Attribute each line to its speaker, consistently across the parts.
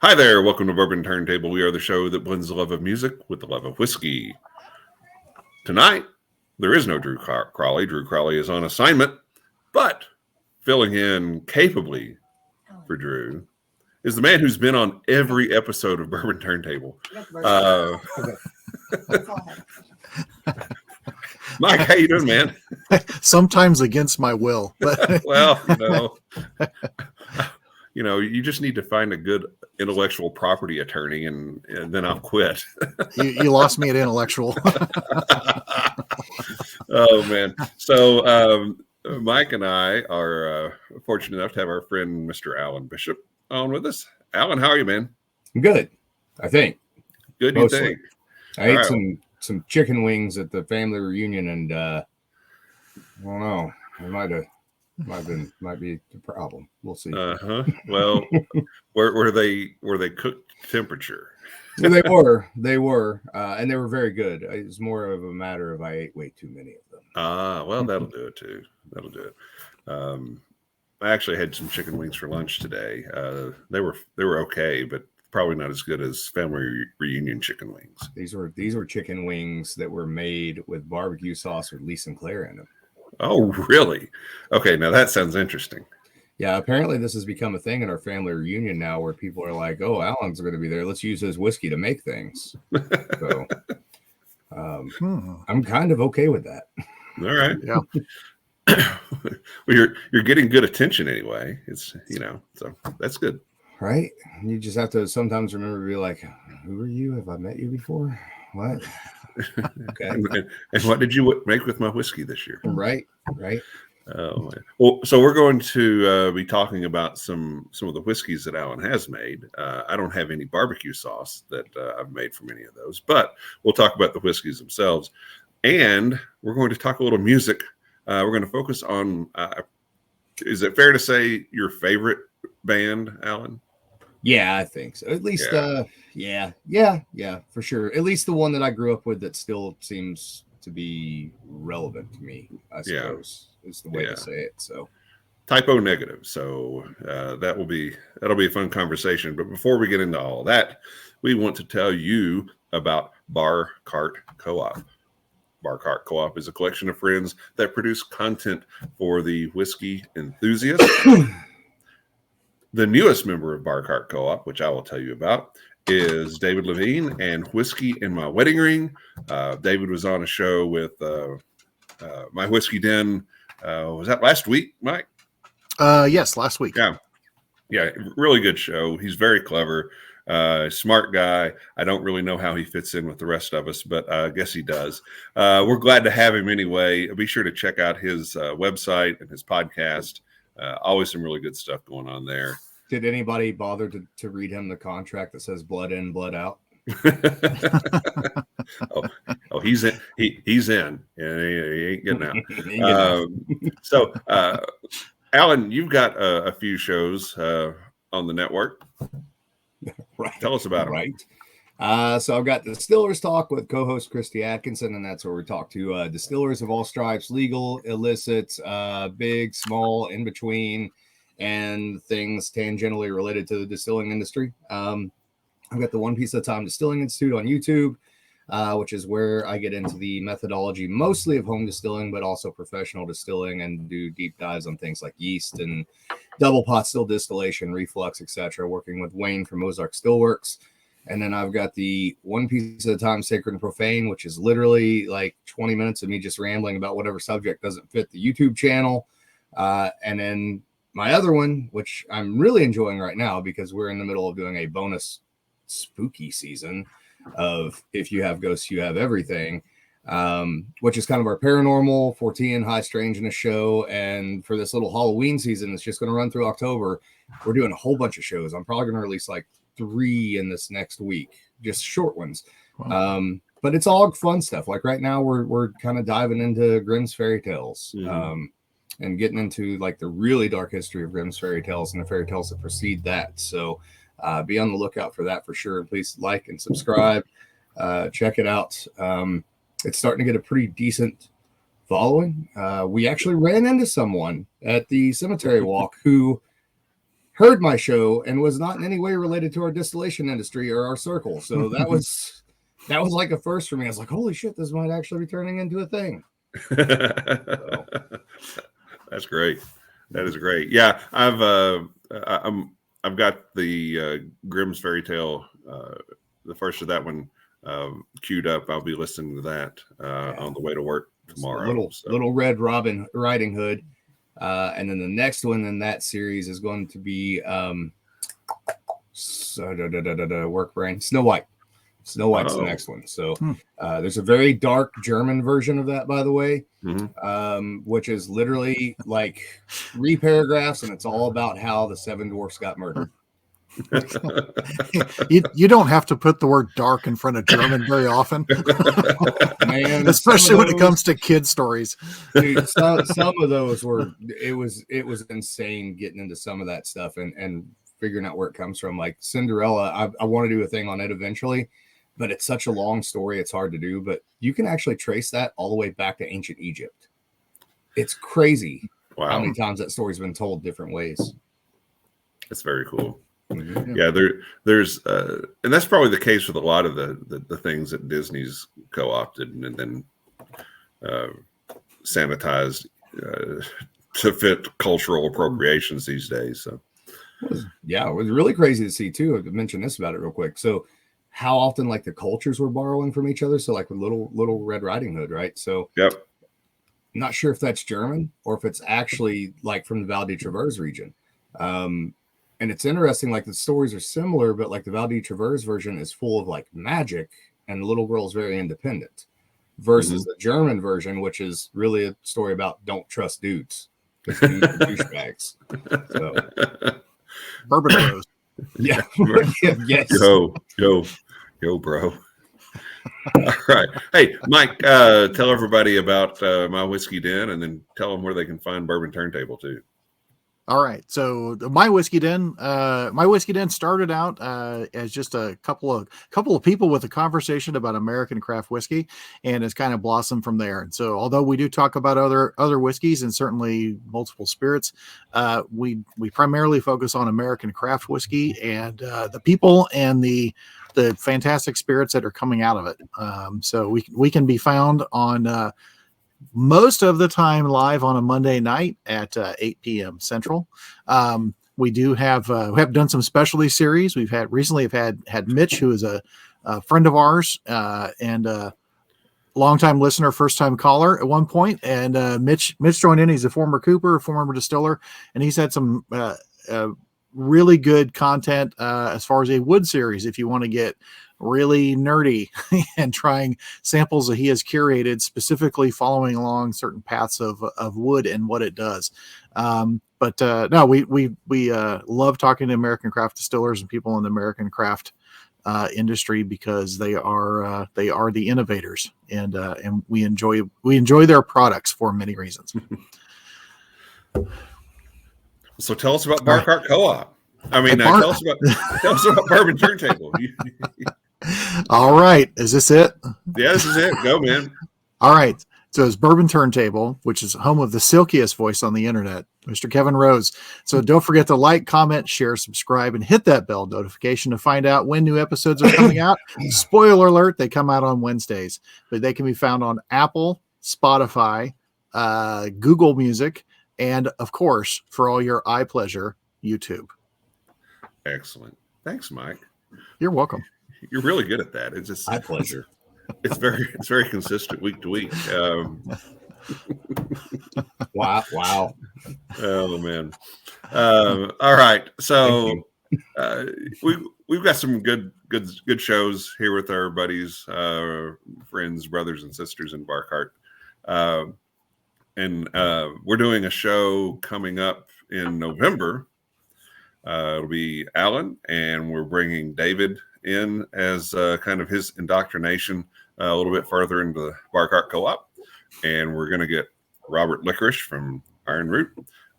Speaker 1: Hi there, welcome to Bourbon Turntable. We are the show that blends the love of music with the love of whiskey. Tonight, there is no Drew Crawley. Drew Crawley is on assignment, but filling in capably for Drew is the man who's been on every episode of Bourbon Turntable. Mike, how you doing, man?
Speaker 2: Sometimes against my will, but
Speaker 1: well, you just need to find a good intellectual property attorney, and then I'll quit.
Speaker 2: you lost me at intellectual.
Speaker 1: Oh man! So Mike and I are fortunate enough to have our friend Mr. Alan Bishop on with us. Alan, how are you, man?
Speaker 3: I'm good. I think.
Speaker 1: Good, you think?
Speaker 3: I ate some chicken wings at the family reunion, and I don't know. It might be the problem. We'll see.
Speaker 1: Well, were they cooked temperature?
Speaker 3: They were, and they were very good. It was more of a matter of I ate way too many of them.
Speaker 1: Well, that'll do it too. That'll do it. I actually had some chicken wings for lunch today. They were okay, but probably not as good as family reunion chicken wings.
Speaker 3: These were chicken wings that were made with barbecue sauce with Lee Sinclair in them.
Speaker 1: Oh, really? Okay, now that sounds interesting.
Speaker 3: Yeah, apparently this has become a thing in our family reunion now where people are like, oh, Alan's going to be there. Let's use his whiskey to make things. So I'm kind of okay with that.
Speaker 1: All right.
Speaker 2: Yeah.
Speaker 1: Well, you're getting good attention anyway. It's, so that's good.
Speaker 3: Right? You just have to sometimes remember to be like, who are you? Have I met you before? What? Okay.
Speaker 1: And what did you make with my whiskey this year?
Speaker 3: Right.
Speaker 1: Oh, man. Well, so we're going to be talking about some of the whiskeys that Alan has made. I don't have any barbecue sauce that I've made from any of those, but we'll talk about the whiskeys themselves. And we're going to talk a little music. We're going to focus on, is it fair to say your favorite band, Alan?
Speaker 3: Yeah, I think so. At least, yeah, for sure. At least the one that I grew up with that still seems to be relevant to me, I suppose, is the way to say it. So,
Speaker 1: Typo Negative. So that'll be a fun conversation. But before we get into all of that, we want to tell you about Bar Cart Co-op. Bar Cart Co-op is a collection of friends that produce content for the whiskey enthusiast. The newest member of Bar Cart Co-op, which I will tell you about, is David Levine and Whiskey in My Wedding Ring. David was on a show with My Whiskey Den. Was that last week, Mike?
Speaker 2: Yes, last week.
Speaker 1: Yeah, really good show. He's very clever, smart guy. I don't really know how he fits in with the rest of us, but I guess he does. We're glad to have him anyway. Be sure to check out his website and his podcast. Always some really good stuff going on there.
Speaker 3: Did anybody bother to read him the contract that says blood in, blood out?
Speaker 1: oh, he's in. He's in. Yeah, he ain't getting out. So, Alan, you've got a few shows on the network.
Speaker 3: Right.
Speaker 1: Tell us about them.
Speaker 3: Right. So I've got Distillers Talk with co-host Christy Atkinson, and that's where we talk to distillers of all stripes, legal, illicit, big, small, in between, and things tangentially related to the distilling industry. I've got the One Piece at a Time Distilling Institute on YouTube, which is where I get into the methodology mostly of home distilling, but also professional distilling, and do deep dives on things like yeast and double pot still distillation, reflux, etc. Working with Wayne from Ozark Stillworks. And then I've got the One Piece at a Time Sacred and Profane, which is literally like 20 minutes of me just rambling about whatever subject doesn't fit the YouTube channel. And then my other one, which I'm really enjoying right now because we're in the middle of doing a bonus spooky season of If You Have Ghosts, You Have Everything, which is kind of our paranormal, Fortean, high strangeness show. And for this little Halloween season, it's just going to run through October. We're doing a whole bunch of shows. I'm probably going to release like 3 in this next week, just short ones. Wow. But it's all fun stuff. Like right now we're kind of diving into Grimm's fairy tales, and getting into like the really dark history of Grimm's fairy tales and the fairy tales that precede that. So be on the lookout for that for sure. And please like and subscribe, check it out. It's starting to get a pretty decent following. We actually ran into someone at the cemetery walk who heard my show and was not in any way related to our distillation industry or our circle. So that was like a first for me. I was like, holy shit, this might actually be turning into a thing. So.
Speaker 1: That's great. That is great. Yeah, I've got the Grimm's Fairy Tale, the first of that one queued up. I'll be listening to that on the way to work tomorrow.
Speaker 3: Little Red Riding Hood, and then the next one in that series is going to be work brain Snow White. Snow White's the next one. So there's a very dark German version of that, by the way, which is literally like 3 paragraphs, and it's all about how the 7 dwarfs got murdered.
Speaker 2: you don't have to put the word dark in front of German very often,
Speaker 3: man.
Speaker 2: Especially when it comes to kid stories.
Speaker 3: Dude, some of those were it was insane getting into some of that stuff and figuring out where it comes from. Like Cinderella, I want to do a thing on it eventually, but it's such a long story, it's hard to do. But you can actually trace that all the way back to ancient Egypt. It's crazy how many times that story's been told different ways.
Speaker 1: It's very cool.
Speaker 3: Mm-hmm.
Speaker 1: Yeah, there's and that's probably the case with a lot of the things that Disney's co-opted and then sanitized to fit cultural appropriations these days. So
Speaker 3: yeah, it was really crazy to see too. I mentioned this about it real quick. So how often like the cultures were borrowing from each other. So like with little Red Riding Hood, right? So
Speaker 1: yep.
Speaker 3: I'm not sure if that's German or if it's actually like from the Val de Travers region. And it's interesting, like the stories are similar, but like the Val de Travers version is full of like magic and the little girl is very independent versus the German version, which is really a story about don't trust dudes because dudes are douchebags. So
Speaker 2: Bourbon Bros.
Speaker 3: Yeah. Yes.
Speaker 1: Yo, bro. All right. Hey, Mike, tell everybody about My Whiskey Den and then tell them where they can find Bourbon Turntable too.
Speaker 2: All right. So My Whiskey Den started out as just a couple of people with a conversation about American craft whiskey, and it's kind of blossomed from there. And so although we do talk about other whiskeys and certainly multiple spirits, we primarily focus on American craft whiskey and the people and the fantastic spirits that are coming out of it. So we can be found on most of the time live on a Monday night at 8 p.m. Central. We have done some specialty series. We've had Mitch, who is a friend of ours and a longtime listener, first time caller at one point. And Mitch joined in. He's a former cooper, former distiller, and he's had some really good content as far as a wood series. If you want to get really nerdy and trying samples that he has curated, specifically following along certain paths of wood and what it does. No, we love talking to American craft distillers and people in the American craft industry because they are the innovators and we enjoy their products for many reasons.
Speaker 1: So tell us about Bar Cart Co-op. I mean, tell us about Bourbon Turntable.
Speaker 2: All right. Is this it?
Speaker 1: Yeah, this is it. Go, man.
Speaker 2: All right. So it's Bourbon Turntable, which is home of the silkiest voice on the internet, Mr. Kevin Rose. So don't forget to like, comment, share, subscribe, and hit that bell notification to find out when new episodes are coming out. Spoiler alert, they come out on Wednesdays, but they can be found on Apple, Spotify, Google Music, and of course, for all your eye pleasure, YouTube.
Speaker 1: Excellent. Thanks, Mike.
Speaker 2: You're welcome.
Speaker 1: You're really good at that. It's just
Speaker 3: my pleasure.
Speaker 1: It's very consistent week to week.
Speaker 3: Wow.
Speaker 1: Oh man. All right. So we've got some good shows here with our buddies, friends, brothers, and sisters in Bar Cart. And we're doing a show coming up in November. It'll be Alan, and we're bringing David in as kind of his indoctrination a little bit further into the Bar Cart Co-op. And we're going to get Robert Licorice from Iron Root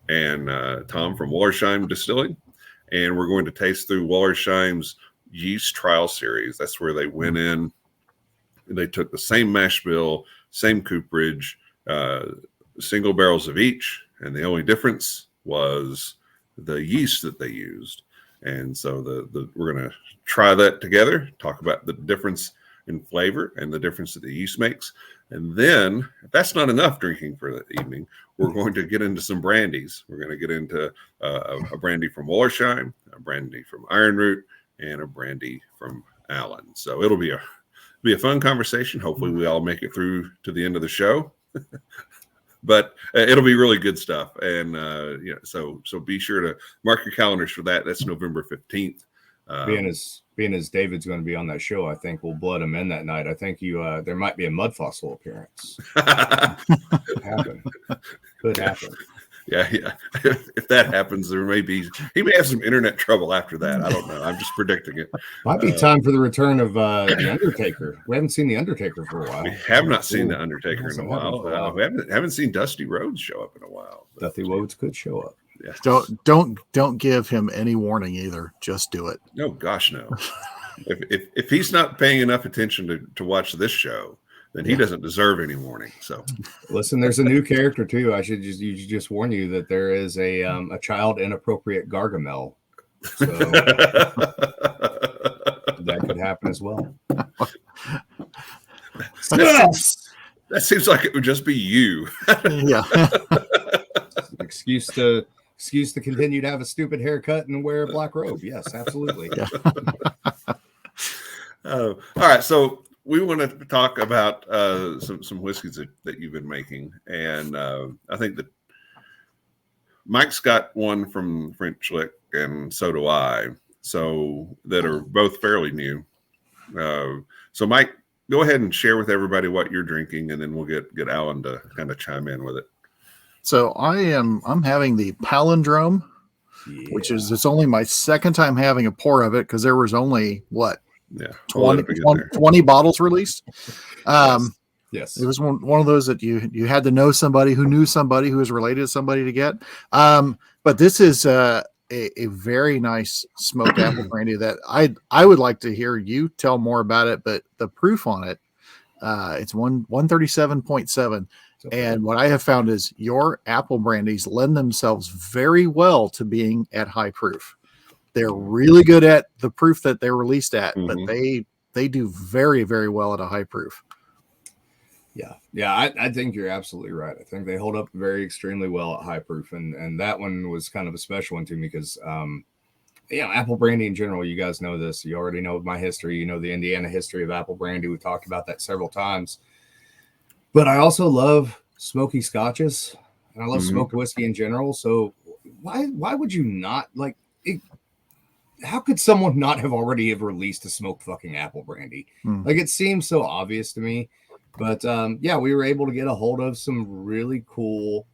Speaker 1: and Tom from Wallersheim Distilling. And we're going to taste through Wallersheim's yeast trial series. That's where they went in. They took the same mash bill, same cooperage, single barrels of each. And the only difference was the yeast that they used. And so we're going to try that together, talk about the difference in flavor and the difference that the yeast makes. And then, if that's not enough drinking for the evening, we're going to get into some brandies. We're going to get into a brandy from Wollersheim, a brandy from Iron Root, and a brandy from Allen. So it'll be a fun conversation. Hopefully, we all make it through to the end of the show. But it'll be really good stuff. And so be sure to mark your calendars for that. That's November 15th.
Speaker 3: Being as David's going to be on that show, I think we'll blood him in that night. I think there might be a mud fossil appearance. Could happen.
Speaker 1: Yeah. If that happens, he may have some internet trouble after that. I don't know. I'm just predicting it.
Speaker 3: Might be time for the return of the Undertaker. We haven't seen the Undertaker for a while.
Speaker 1: We have not seen the Undertaker in a while. We haven't seen Dusty Rhodes show up in a while.
Speaker 3: Dusty Rhodes could show up.
Speaker 1: Yeah.
Speaker 2: Don't give him any warning either. Just do it.
Speaker 1: No, gosh, no. if he's not paying enough attention to watch this show, then he doesn't deserve any warning. So
Speaker 3: listen, there's a new character too. I should just warn you that there is a child inappropriate Gargamel. So that could happen as well.
Speaker 1: That seems like it would just be you.
Speaker 2: Yeah.
Speaker 3: Excuse to continue to have a stupid haircut and wear a black robe. Yes, absolutely.
Speaker 2: Yeah.
Speaker 1: All right, so we want to talk about some whiskeys that you've been making, and I think that Mike's got one from French Lick, and so do I. So that are both fairly new. So Mike, go ahead and share with everybody what you're drinking, and then we'll get Alan to kind of chime in with it.
Speaker 2: So I'm having the Palindrome, which is, it's only my second time having a pour of it because there was only 20 bottles released.
Speaker 3: Yes.
Speaker 2: It was one of those that you had to know somebody who knew somebody who was related to somebody to get. But this is a very nice smoked apple brandy that I would like to hear you tell more about it. But the proof on it, it's 137.7. And what I have found is your apple brandies lend themselves very well to being at high proof. They're really good at the proof that they're released at, but they do very, very well at a high proof.
Speaker 3: Yeah. I think you're absolutely right. I think they hold up extremely well at high proof, and that one was kind of a special one to me because, apple brandy in general. You guys know this. You already know my history. You know the Indiana history of apple brandy. We've talked about that several times. But I also love smoky scotches, and I love smoked whiskey in general. So why would you not like it? How could someone not have already released a smoked fucking apple brandy? Like, it seems so obvious to me. But we were able to get a hold of some really cool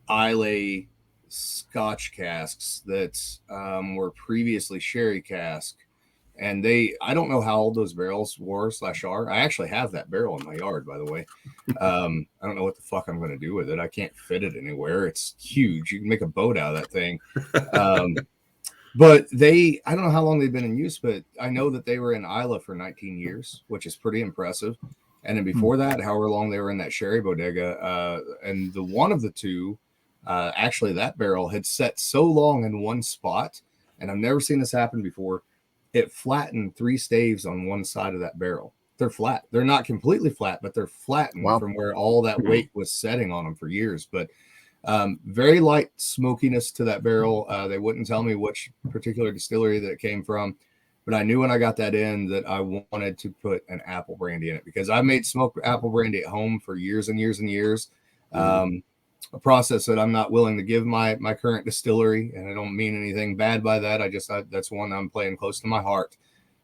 Speaker 3: Islay Scotch casks that were previously sherry cask. And I don't know how old those barrels were/are. I actually have that barrel in my yard, by the way. I don't know what the fuck I'm going to do with it. I can't fit it anywhere. It's huge. You can make a boat out of that thing. But I don't know how long they've been in use, but I know that they were in Islay for 19 years, which is pretty impressive. And then before that, however long they were in that sherry bodega, and the one of the two, actually that barrel had set so long in one spot, and I've never seen this happen before. It flattened 3 staves on one side of that barrel. They're flat. They're not completely flat, but they're flattened from where all that weight was setting on them for years. But very light smokiness to that barrel. They wouldn't tell me which particular distillery that it came from, but I knew when I got that in that I wanted to put an apple brandy in it because I made smoked apple brandy at home for years and years and years. A process that I'm not willing to give my current distillery, and I don't mean anything bad by that. That's one I'm playing close to my heart.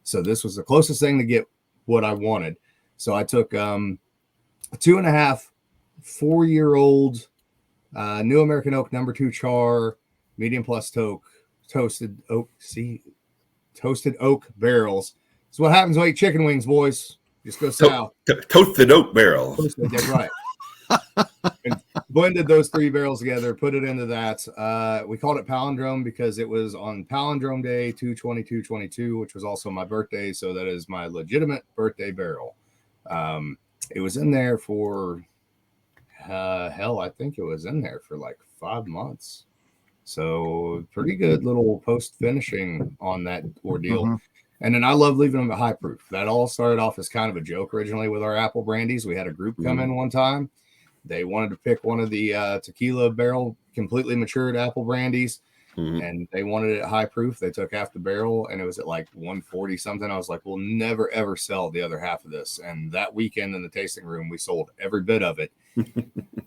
Speaker 3: So this was the closest thing to get what I wanted. So I took a 2.5, 4-year-old New American Oak No. 2 char, medium plus toasted oak barrels. That's what happens when I eat chicken wings, boys. Just go south.
Speaker 1: Toasted oak barrel.
Speaker 3: That's right. And blended those 3 barrels together, put it into that. We called it Palindrome because it was on Palindrome Day 2/22/22, which was also my birthday. So that is my legitimate birthday barrel. It was in there for I think it was in there for like 5 months. So pretty good little post finishing on that ordeal.
Speaker 2: Mhm.
Speaker 3: And then I love leaving them at high proof. That all started off as kind of a joke originally with our apple brandies. We had a group come in one time. They wanted to pick one of the tequila barrel, completely matured apple brandies, and they wanted it at high proof. They took half the barrel, and it was at like 140 something. I was like, we'll never, ever sell the other half of this. And that weekend in the tasting room, we sold every bit of it.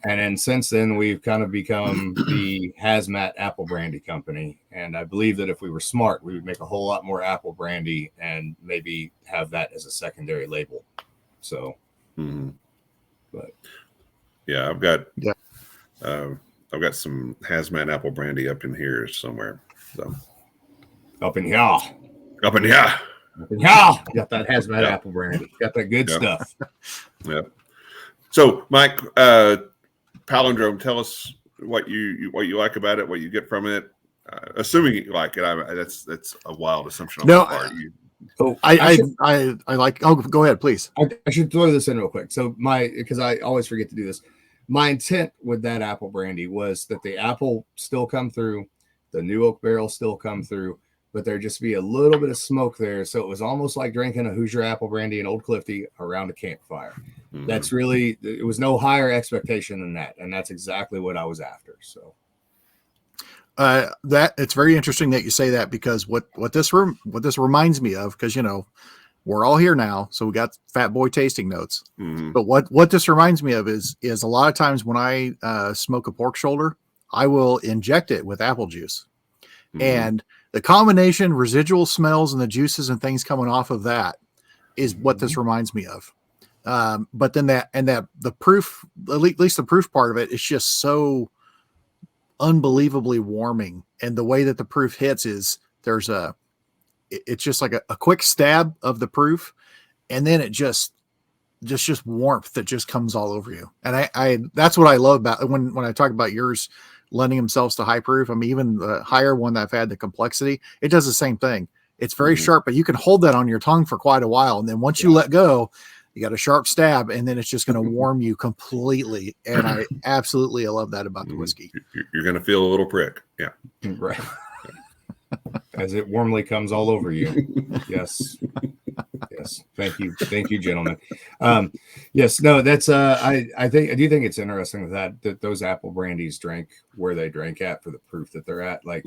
Speaker 3: And then since then, we've kind of become the hazmat apple brandy company. And I believe that if we were smart, we would make a whole lot more apple brandy and maybe have that as a secondary label. So, but
Speaker 1: yeah, I've got some hazmat apple brandy up in here somewhere. So
Speaker 3: up in here,
Speaker 1: up in here,
Speaker 3: got that hazmat apple brandy, got that good stuff.
Speaker 1: Yeah. So, Mike, palindrome, tell us what you like about it, what you get from it. Assuming you like it, that's a wild assumption on my part.
Speaker 2: I like. Oh, go ahead, please.
Speaker 3: I should throw this in real quick. So because I always forget to do this. My intent with that apple brandy was that the apple still come through, the new oak barrel still come through, but there just be a little bit of smoke there. So it was almost like drinking a Hoosier apple brandy in Old Clifty around a campfire. That's really, it was no higher expectation than that. And that's exactly what I was after. So
Speaker 2: that it's very interesting that you say that, because what this reminds me of, because we're all here now, so we got Fat Boy tasting notes. But what this reminds me of is a lot of times when I smoke a pork shoulder, I will inject it with apple juice, and the combination residual smells and the juices and things coming off of that is what this reminds me of. But then the proof, at least the proof part of it, is just so unbelievably warming, and the way that the proof hits is it's just like a quick stab of the proof, and then it just warmth that just comes all over you. And I that's what I love about when I talk about yours lending themselves to high proof. I mean, even the higher one that I've had, the complexity, it does the same thing. It's very sharp, but you can hold that on your tongue for quite a while, and then once you let go, you got a sharp stab, and then it's just going to warm you completely. And I absolutely love that about the whiskey.
Speaker 3: You're going to feel a little prick. Yeah. Right. As it warmly comes all over you. Yes. Yes. Thank you. Thank you, gentlemen. Yes. No, that's, I do think it's interesting that those apple brandies drank where they drank at for the proof that they're at. Like,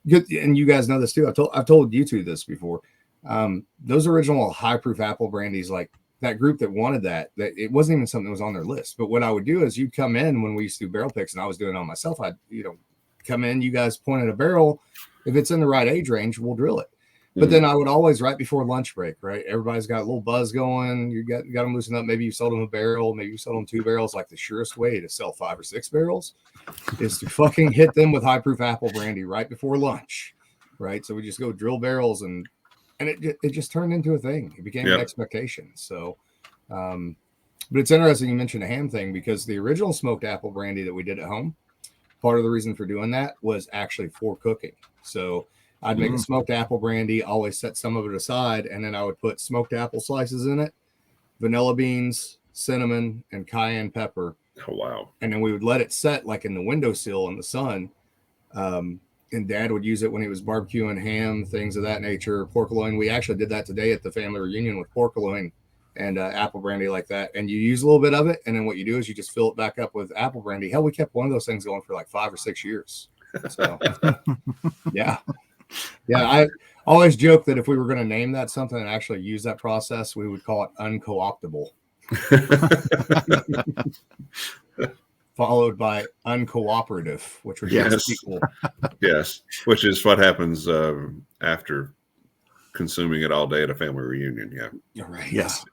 Speaker 3: good. And you guys know this too. I've told you two this before. Those original high proof apple brandies, like, that group that wanted that it wasn't even something that was on their list. But what I would do is you'd come in when we used to do barrel picks, and I was doing it on myself. I'd, come in, you guys point at a barrel. If it's in the right age range, we'll drill it. But then I would always, right before lunch break, right? Everybody's got a little buzz going. You got them loosen up. Maybe you sold them a barrel. Maybe you sold them 2 barrels. Like, the surest way to sell 5 or 6 barrels is to fucking hit them with high proof apple brandy right before lunch. Right. So we just go drill barrels, and it just turned into a thing. It became an expectation. So, but it's interesting you mentioned the ham thing, because the original smoked apple brandy that we did at home, part of the reason for doing that was actually for cooking. So I'd make a smoked apple brandy, always set some of it aside, and then I would put smoked apple slices in it, vanilla beans, cinnamon, and cayenne pepper.
Speaker 1: Oh, wow.
Speaker 3: And then we would let it set like in the windowsill in the sun. And Dad would use it when he was barbecuing ham, things of that nature, pork loin. We actually did that today at the family reunion with pork loin and apple brandy like that. And you use a little bit of it, and then what you do is you just fill it back up with apple brandy. Hell, we kept one of those things going for like 5 or 6 years. So, yeah. I always joke that if we were going to name that something and actually use that process, we would call it unco-optable. Followed by uncooperative, which would be equal.
Speaker 1: Yes, which is what happens after consuming it all day at a family reunion. Yeah.
Speaker 3: You're right.
Speaker 2: Yes.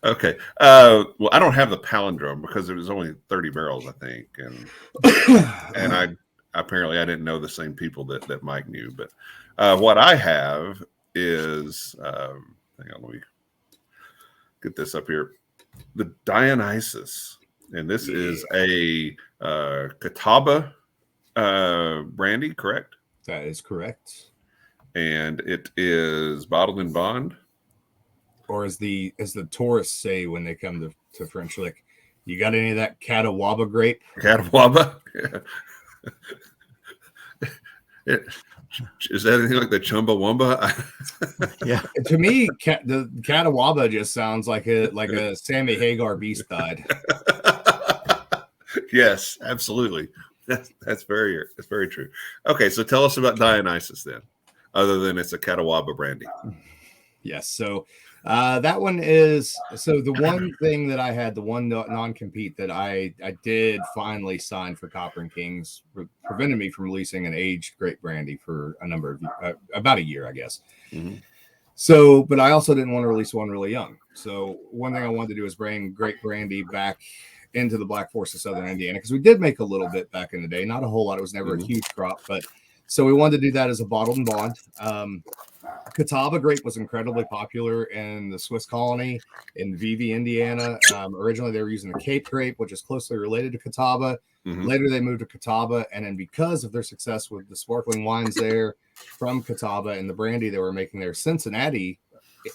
Speaker 1: Okay. Well, I don't have the palindrome because it was only 30 barrels, I think, and I apparently I didn't know the same people that Mike knew. But what I have is, hang on, let me get this up here. The Dionysus, and this is a Catawba brandy, correct?
Speaker 3: That is correct.
Speaker 1: And it is bottled in bond,
Speaker 3: or as the tourists say when they come to French Lick, you got any of that Catawba grape?
Speaker 1: Catawba. Yeah. Is that anything like the Chumbawamba?
Speaker 2: Yeah.
Speaker 3: To me, the Catawba just sounds like a Sammy Hagar B-side.
Speaker 1: Yes, absolutely. That's very true. Okay, so tell us about Dionysus then, other than it's a Catawba brandy.
Speaker 3: Yes. So that one is the one thing that I had, the one non-compete that I did finally sign for Copper and Kings prevented me from releasing an aged grape brandy for a number of about a year, I guess.
Speaker 1: Mm-hmm.
Speaker 3: So, but I also didn't want to release one really young. So one thing I wanted to do is bring grape brandy back into the Black Forest of Southern Indiana, because we did make a little bit back in the day, not a whole lot. It was never a huge crop, but so we wanted to do that as a bottled and bond. Catawba grape was incredibly popular in the Swiss colony in Vevey, Indiana. Originally, they were using the Cape grape, which is closely related to Catawba. Later, they moved to Catawba, and then because of their success with the sparkling wines there from Catawba and the brandy they were making there, Cincinnati,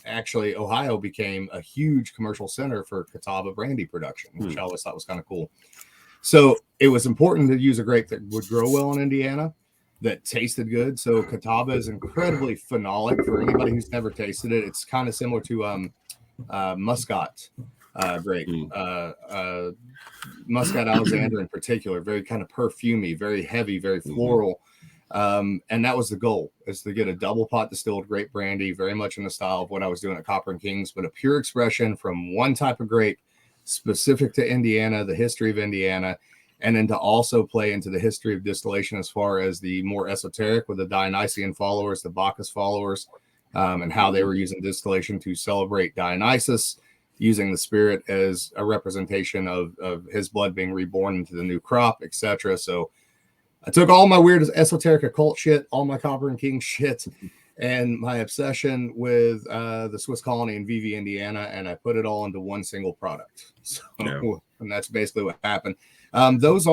Speaker 3: actually, Ohio, became a huge commercial center for Catawba brandy production, which I always thought was kind of cool. So it was important to use a grape that would grow well in Indiana, that tasted good. So Catawba is incredibly phenolic for anybody who's never tasted it. It's kind of similar to Muscat grape, Muscat Alexander in particular, very kind of perfumey, very heavy, very floral. And that was the goal, is to get a double pot distilled grape brandy, very much in the style of what I was doing at Copper and Kings, but a pure expression from one type of grape specific to Indiana, the history of Indiana, and then to also play into the history of distillation as far as the more esoteric with the Dionysian followers, the Bacchus followers, and how they were using distillation to celebrate Dionysus, using the spirit as a representation of his blood being reborn into the new crop, etc. So I took all my weird esoteric occult shit, all my Copper and King shit, and my obsession with the Swiss colony in Vevey, Indiana, and I put it all into one single product. So, and that's basically what happened. Those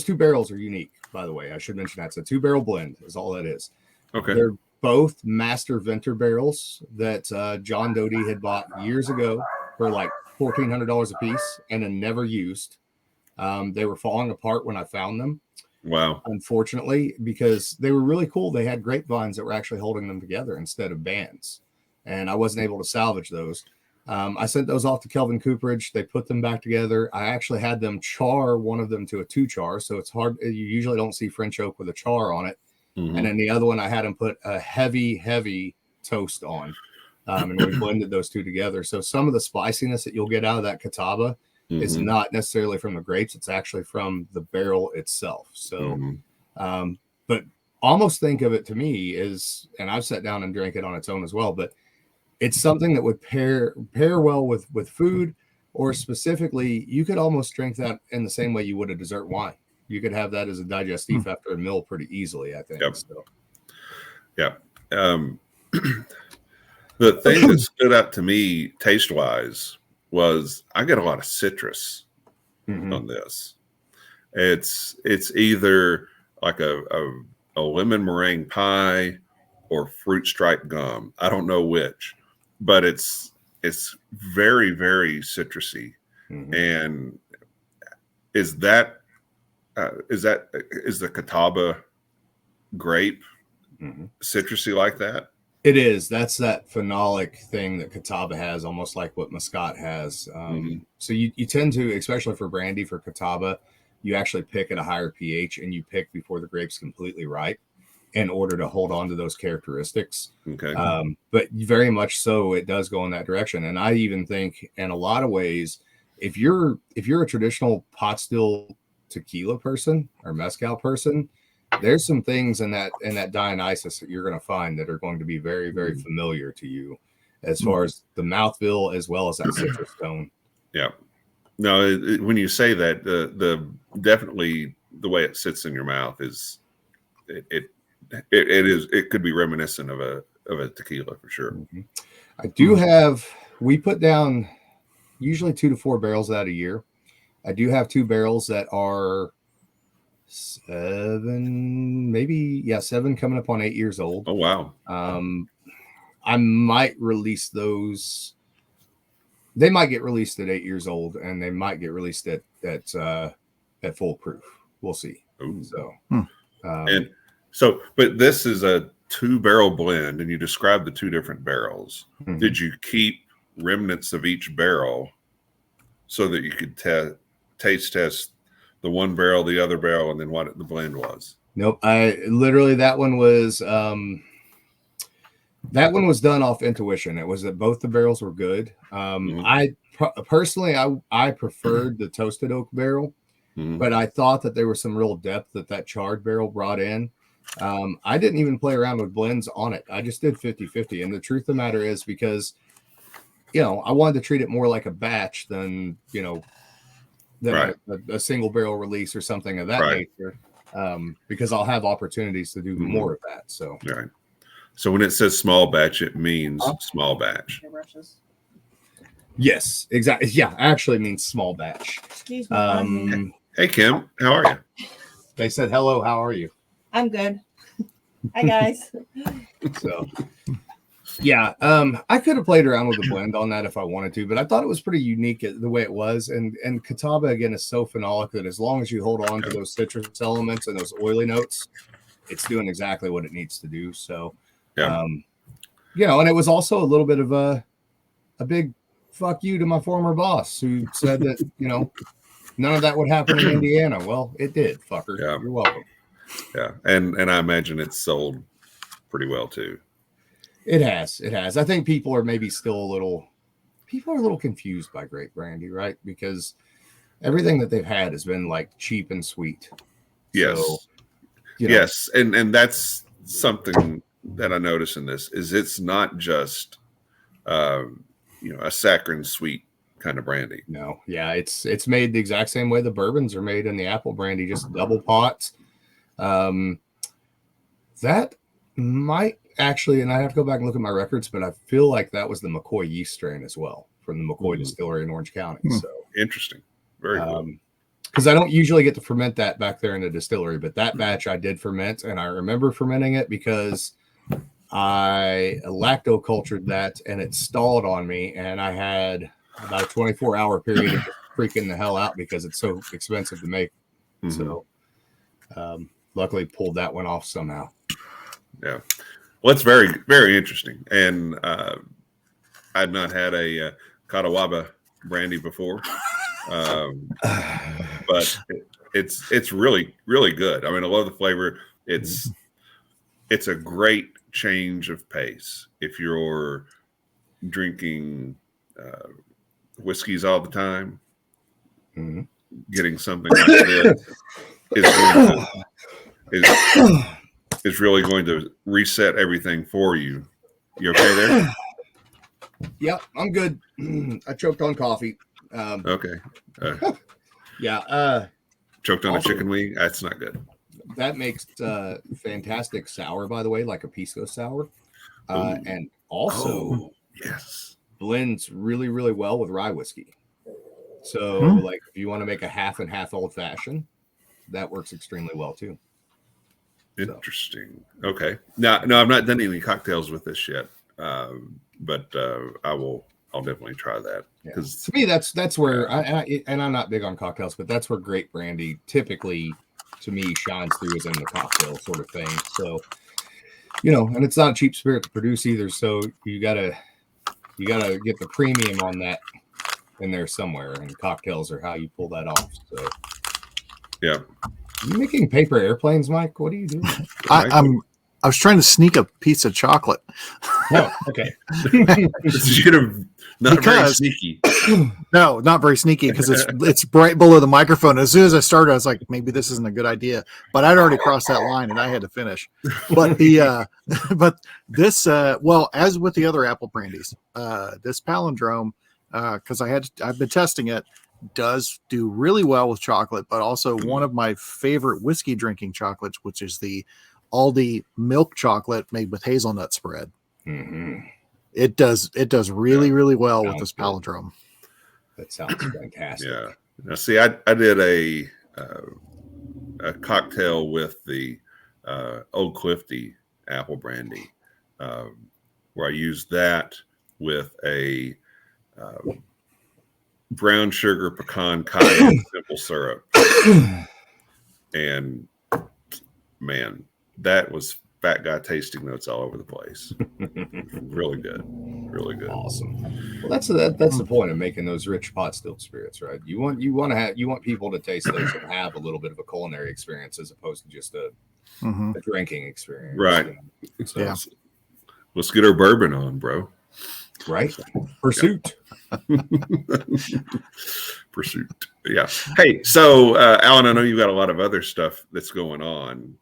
Speaker 3: two barrels are unique, by the way. I should mention that. It's a 2-barrel blend is all that is.
Speaker 1: Okay.
Speaker 3: They're both master venter barrels that John Doty had bought years ago for like $1,400 a piece and then never used. They were falling apart when I found them.
Speaker 1: Wow.
Speaker 3: Unfortunately, because they were really cool. They had grapevines that were actually holding them together instead of bands. And I wasn't able to salvage those. I sent those off to Kelvin Cooperage. They put them back together. I actually had them char one of them to a 2-char. So it's hard. You usually don't see French oak with a char on it. And then the other one, I had them put a heavy toast on. And we blended those two together. So some of the spiciness that you'll get out of that Catawba is not necessarily from the grapes. It's actually from the barrel itself. So, but almost think of it to me is, and I've sat down and drank it on its own as well, but it's something that would pair well with food, or specifically, you could almost drink that in the same way you would a dessert wine. You could have that as a digestif after a meal pretty easily, I think.
Speaker 1: Yep.
Speaker 3: So.
Speaker 1: Yeah. The thing that stood out to me taste-wise was I get a lot of citrus on this. It's either like a lemon meringue pie or fruit stripe gum. I don't know which, but it's very, very citrusy. And is the Catawba grape citrusy like that?
Speaker 3: It is. That's that phenolic thing that Catawba has, almost like what Muscat has. So you tend to, especially for brandy, for Catawba, you actually pick at a higher pH, and you pick before the grape's completely ripe in order to hold on to those characteristics.
Speaker 1: Okay.
Speaker 3: But very much so, it does go in that direction. And I even think, in a lot of ways, if you're a traditional pot still tequila person or mezcal person, there's some things in that Dionysus that you're going to find that are going to be very, very familiar to you, as far as the mouthfeel as well as that citrus tone.
Speaker 1: Yeah. No, when you say that, the definitely the way it sits in your mouth is it could be reminiscent of a tequila for sure.
Speaker 3: I do have, we put down usually 2 to 4 barrels out a year. I do have 2 barrels that are 7 coming up on 8 years old.
Speaker 1: Oh wow.
Speaker 3: I might release those. They might get released at 8 years old, and they might get released at full proof. we'll see.
Speaker 1: Ooh.
Speaker 3: So,
Speaker 1: And so, but this is a 2-barrel blend, and you described the 2 different barrels.
Speaker 3: Mhm.
Speaker 1: Did you keep remnants of each barrel so that you could taste test the one barrel, the other barrel, and then what the blend was?
Speaker 3: Nope. That one was done off intuition. It was that both the barrels were good. I personally preferred the toasted oak barrel, but I thought that there was some real depth that charred barrel brought in. I didn't even play around with blends on it. I just did 50-50. And the truth of the matter is, because, I wanted to treat it more like a batch than,
Speaker 1: Right.
Speaker 3: a single barrel release or something of that
Speaker 1: Right.
Speaker 3: nature. Because I'll have opportunities to do more of that. So,
Speaker 1: Right. So when it says small batch, it means small batch.
Speaker 3: yes, exactly. Yeah, actually means small batch.
Speaker 4: Excuse me.
Speaker 1: Hey, Kim, how are you?
Speaker 3: They said, hello, how are you?
Speaker 4: I'm good. Hi, guys.
Speaker 3: So, yeah, I could have played around with the blend on that if I wanted to, but I thought it was pretty unique the way it was. And Catawba, again, is so phenolic that as long as you hold on to those citrus elements and those oily notes, it's doing exactly what it needs to do. So, and it was also a little bit of a big fuck you to my former boss who said that, none of that would happen in Indiana. Well, it did, fucker.
Speaker 1: Yeah.
Speaker 3: You're welcome.
Speaker 1: Yeah. And I imagine it's sold pretty well too.
Speaker 3: It has. I think people are maybe still a little confused by Great Brandy, right? Because everything that they've had has been like cheap and sweet.
Speaker 1: Yes.
Speaker 3: So,
Speaker 1: yes. And that's something that I notice in this is it's not just, a saccharine sweet kind of brandy.
Speaker 3: No. Yeah. It's made the exact same way the bourbons are made in the apple brandy, just double pots. That might actually, and I have to go back and look at my records, but I feel like that was the McCoy yeast strain as well from the McCoy distillery in Orange County. So
Speaker 1: interesting. Very cool.
Speaker 3: Because I don't usually get to ferment that back there in the distillery, but that batch I did ferment, and I remember fermenting it because I lacto-cultured that and it stalled on me, and I had about a 24-hour period of freaking the hell out because it's so expensive to make. So luckily pulled that one off somehow.
Speaker 1: Yeah. Well, it's very, very interesting. And I'd not had a Catawba brandy before. But it's really, really good. I mean, I love the flavor. It's a great change of pace. If you're drinking whiskeys all the time, getting something like this is really going to reset everything for you. You okay there?
Speaker 3: Yeah, I'm good. I choked on coffee.
Speaker 1: Okay. Choked on a chicken wing. That's not good.
Speaker 3: That makes fantastic sour, by the way, like a pisco sour. And also
Speaker 1: yes,
Speaker 3: blends really, really well with rye whiskey. So like if you want to make a half and half old fashioned, that works extremely well too.
Speaker 1: Interesting. Okay. No, I've not done any cocktails with this yet. But I'll definitely try that. Because
Speaker 3: to me, that's where and I'm not big on cocktails, but that's where great brandy typically, to me, shines through is in the cocktail sort of thing. So, and it's not a cheap spirit to produce either. So you gotta get the premium on that in there somewhere, and cocktails are how you pull that off. So,
Speaker 1: yeah.
Speaker 3: Are you making paper airplanes, Mike? What are you doing?
Speaker 2: I was trying to sneak a piece of chocolate.
Speaker 3: Oh, okay.
Speaker 1: Very sneaky.
Speaker 2: No, not very sneaky because it's right below the microphone. As soon as I started, I was like, maybe this isn't a good idea. But I'd already crossed that line and I had to finish. But this as with the other apple brandies, this palindrome, because I've been testing it, does do really well with chocolate, but also one of my favorite whiskey drinking chocolates, which is the Aldi milk chocolate made with hazelnut spread. It does really, really well with this palindrome.
Speaker 3: That sounds fantastic.
Speaker 1: Yeah. Now, see, I did a cocktail with the Old Clifty apple brandy, where I used that with a brown sugar pecan cayenne simple syrup. And man, that was fat guy tasting notes all over the place. Really good. Really good.
Speaker 3: Awesome. Well, that's the point of making those rich pot stilled spirits, right? You want people to taste those and have a little bit of a culinary experience as opposed to just a drinking experience.
Speaker 1: Right.
Speaker 3: So,
Speaker 2: Yeah.
Speaker 1: Let's get our bourbon on, bro.
Speaker 3: Right. Pursuit.
Speaker 1: Pursuit. Yeah. Hey, so Alan, I know you've got a lot of other stuff that's going on.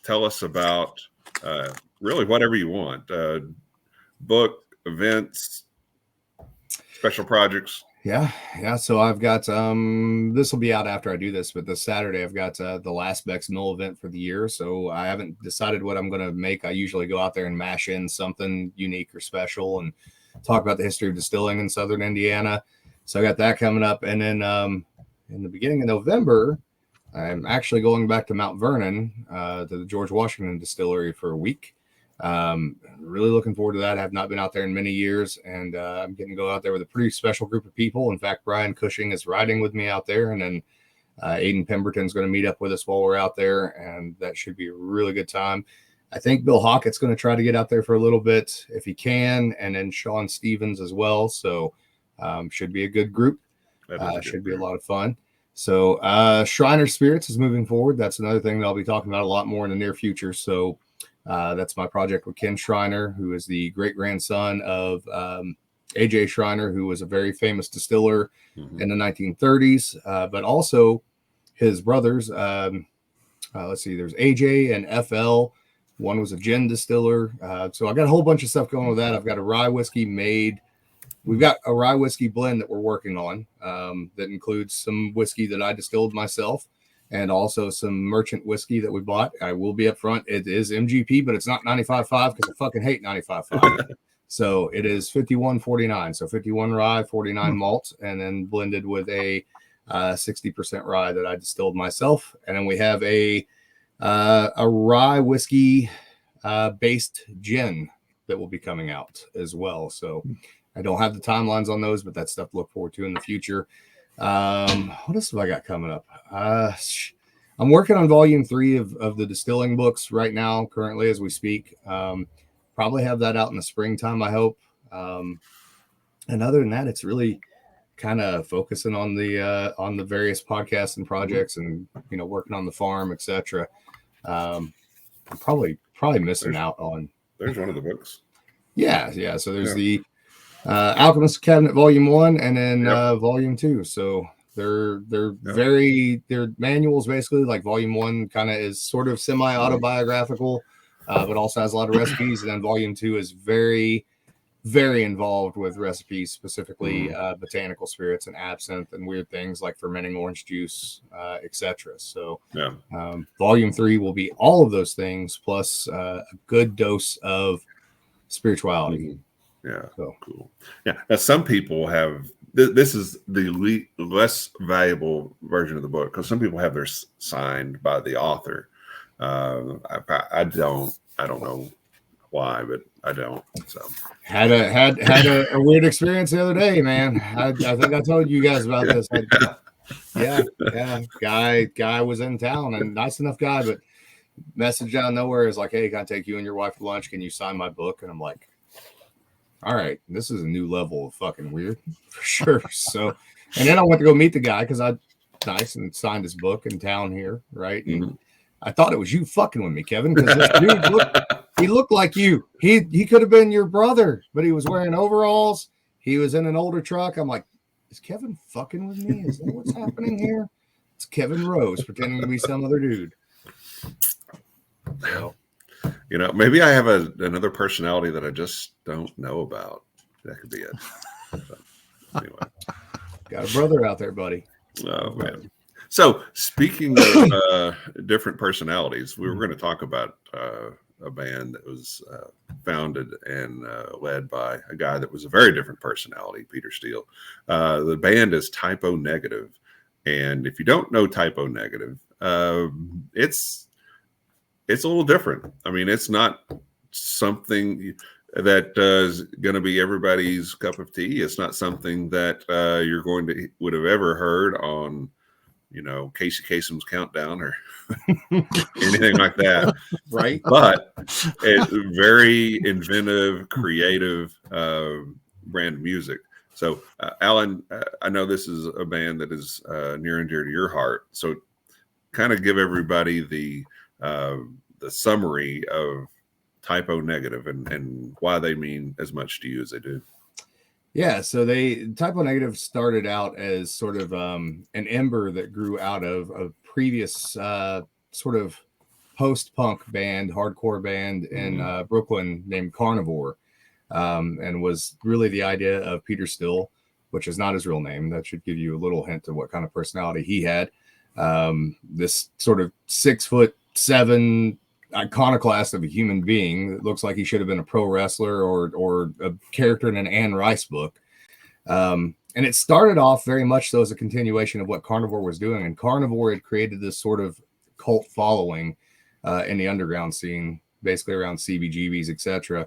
Speaker 1: Tell us about really whatever you want. Book, events, special projects.
Speaker 3: Yeah. So I've got this will be out after I do this, but this Saturday I've got the last Beck's Mill event for the year. So I haven't decided what I'm gonna make. I usually go out there and mash in something unique or special and talk about the history of distilling in southern Indiana. So I got that coming up. And then in the beginning of November, I'm actually going back to Mount Vernon to the George Washington Distillery for a week. Really looking forward to that. I have not been out there in many years, and I'm getting to go out there with a pretty special group of people. In fact, Brian Cushing is riding with me out there, and then Aiden Pemberton's going to meet up with us while we're out there, and that should be a really good time. I think Bill Hockett's going to try to get out there for a little bit if he can, and then Sean Stevens as well. So should be a good group. Should be a lot of fun. So Shriner Spirits is moving forward. That's another thing that I'll be talking about a lot more in the near future. So that's my project with Ken Shriner, who is the great grandson of A.J. Shriner, who was a very famous distiller in the 1930s, but also his brothers. Let's see, there's A.J. and F.L. One was a gin distiller. So I got a whole bunch of stuff going with that. I've got a rye whiskey made. We've got a rye whiskey blend that we're working on that includes some whiskey that I distilled myself and also some merchant whiskey that we bought. I will be up front. It is MGP, but it's not 95.5 because I fucking hate 95.5. So it is 51.49. So 51 rye, 49 malt, and then blended with a 60% rye that I distilled myself. And then we have a rye whiskey based gin that will be coming out as well. So I don't have the timelines on those, but that's stuff to look forward to in the future. What else have I got coming up? I'm working on volume 3 of the distilling books right now, currently as we speak. Probably have that out in the springtime, I hope. And other than that, it's really kind of focusing on the various podcasts and projects, and working on the farm, etc. I'm probably missing out on.
Speaker 1: There's one of the books.
Speaker 3: Yeah. So there's the Alchemist Cabinet Volume 1 and then Volume 2. So they're manuals basically. Like Volume 1 kind of is sort of semi-autobiographical, but also has a lot of recipes. And then Volume 2 is very, very involved with recipes, specifically botanical spirits and absinthe and weird things like fermenting orange juice, etc. So Volume 3 will be all of those things plus a good dose of spirituality.
Speaker 1: Yeah.
Speaker 3: So
Speaker 1: cool. Yeah. Now, some people have this is the less valuable version of the book because some people have theirs signed by the author. I don't know why, but I don't. So
Speaker 3: had a weird experience the other day, man. I think I told you guys about this. Guy was in town, and nice enough guy, but message out of nowhere is like, "Hey, can I take you and your wife to lunch? Can you sign my book?" And I'm like, all right, this is a new level of fucking weird for sure. So, and then I went to go meet the guy because nice and signed his book in town here, right? And I thought it was you fucking with me, Kevin, because this dude looked like you. He could have been your brother, but he was wearing overalls. He was in an older truck. I'm like, is Kevin fucking with me? Is that what's happening here? It's Kevin Rose pretending to be some other dude. So,
Speaker 1: maybe I have another personality that I just don't know about. That could be it. But anyway,
Speaker 3: got a brother out there, buddy.
Speaker 1: Oh man. So speaking of different personalities, we were going to talk about a band that was founded and led by a guy that was a very different personality, Peter Steele. The band is Typo Negative, and if you don't know Typo Negative, it's a little different. I mean, it's not something that is going to be everybody's cup of tea. It's not something that you're would have ever heard on Casey Kasem's Countdown or anything like that.
Speaker 3: Right.
Speaker 1: But very inventive, creative brand of music. So, Alan, I know this is a band that is near and dear to your heart. So, kind of give everybody the summary of Typo Negative and why they mean as much to you as they do.
Speaker 3: Yeah, so Typo Negative started out as sort of an ember that grew out of a previous sort of post-punk band, hardcore band in Brooklyn named Carnivore, and was really the idea of Peter Steele, which is not his real name. That should give you a little hint of what kind of personality he had. This sort of 6'7" iconoclast of a human being that looks like he should have been a pro wrestler or a character in an Anne Rice book. And it started off very much so as a continuation of what Carnivore was doing. And Carnivore had created this sort of cult following in the underground scene, basically around CBGBs, etc.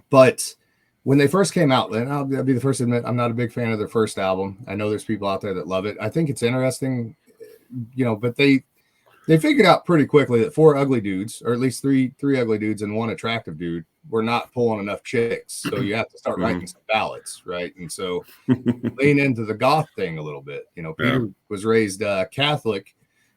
Speaker 3: But when they first came out, and I'll be the first to admit, I'm not a big fan of their first album. I know there's people out there that love it. I think it's interesting, but they figured out pretty quickly that 4 ugly dudes, or at least three ugly dudes and 1 attractive dude, were not pulling enough chicks. So you have to start writing some ballads, right? And so lean into the goth thing a little bit. Peter was raised Catholic,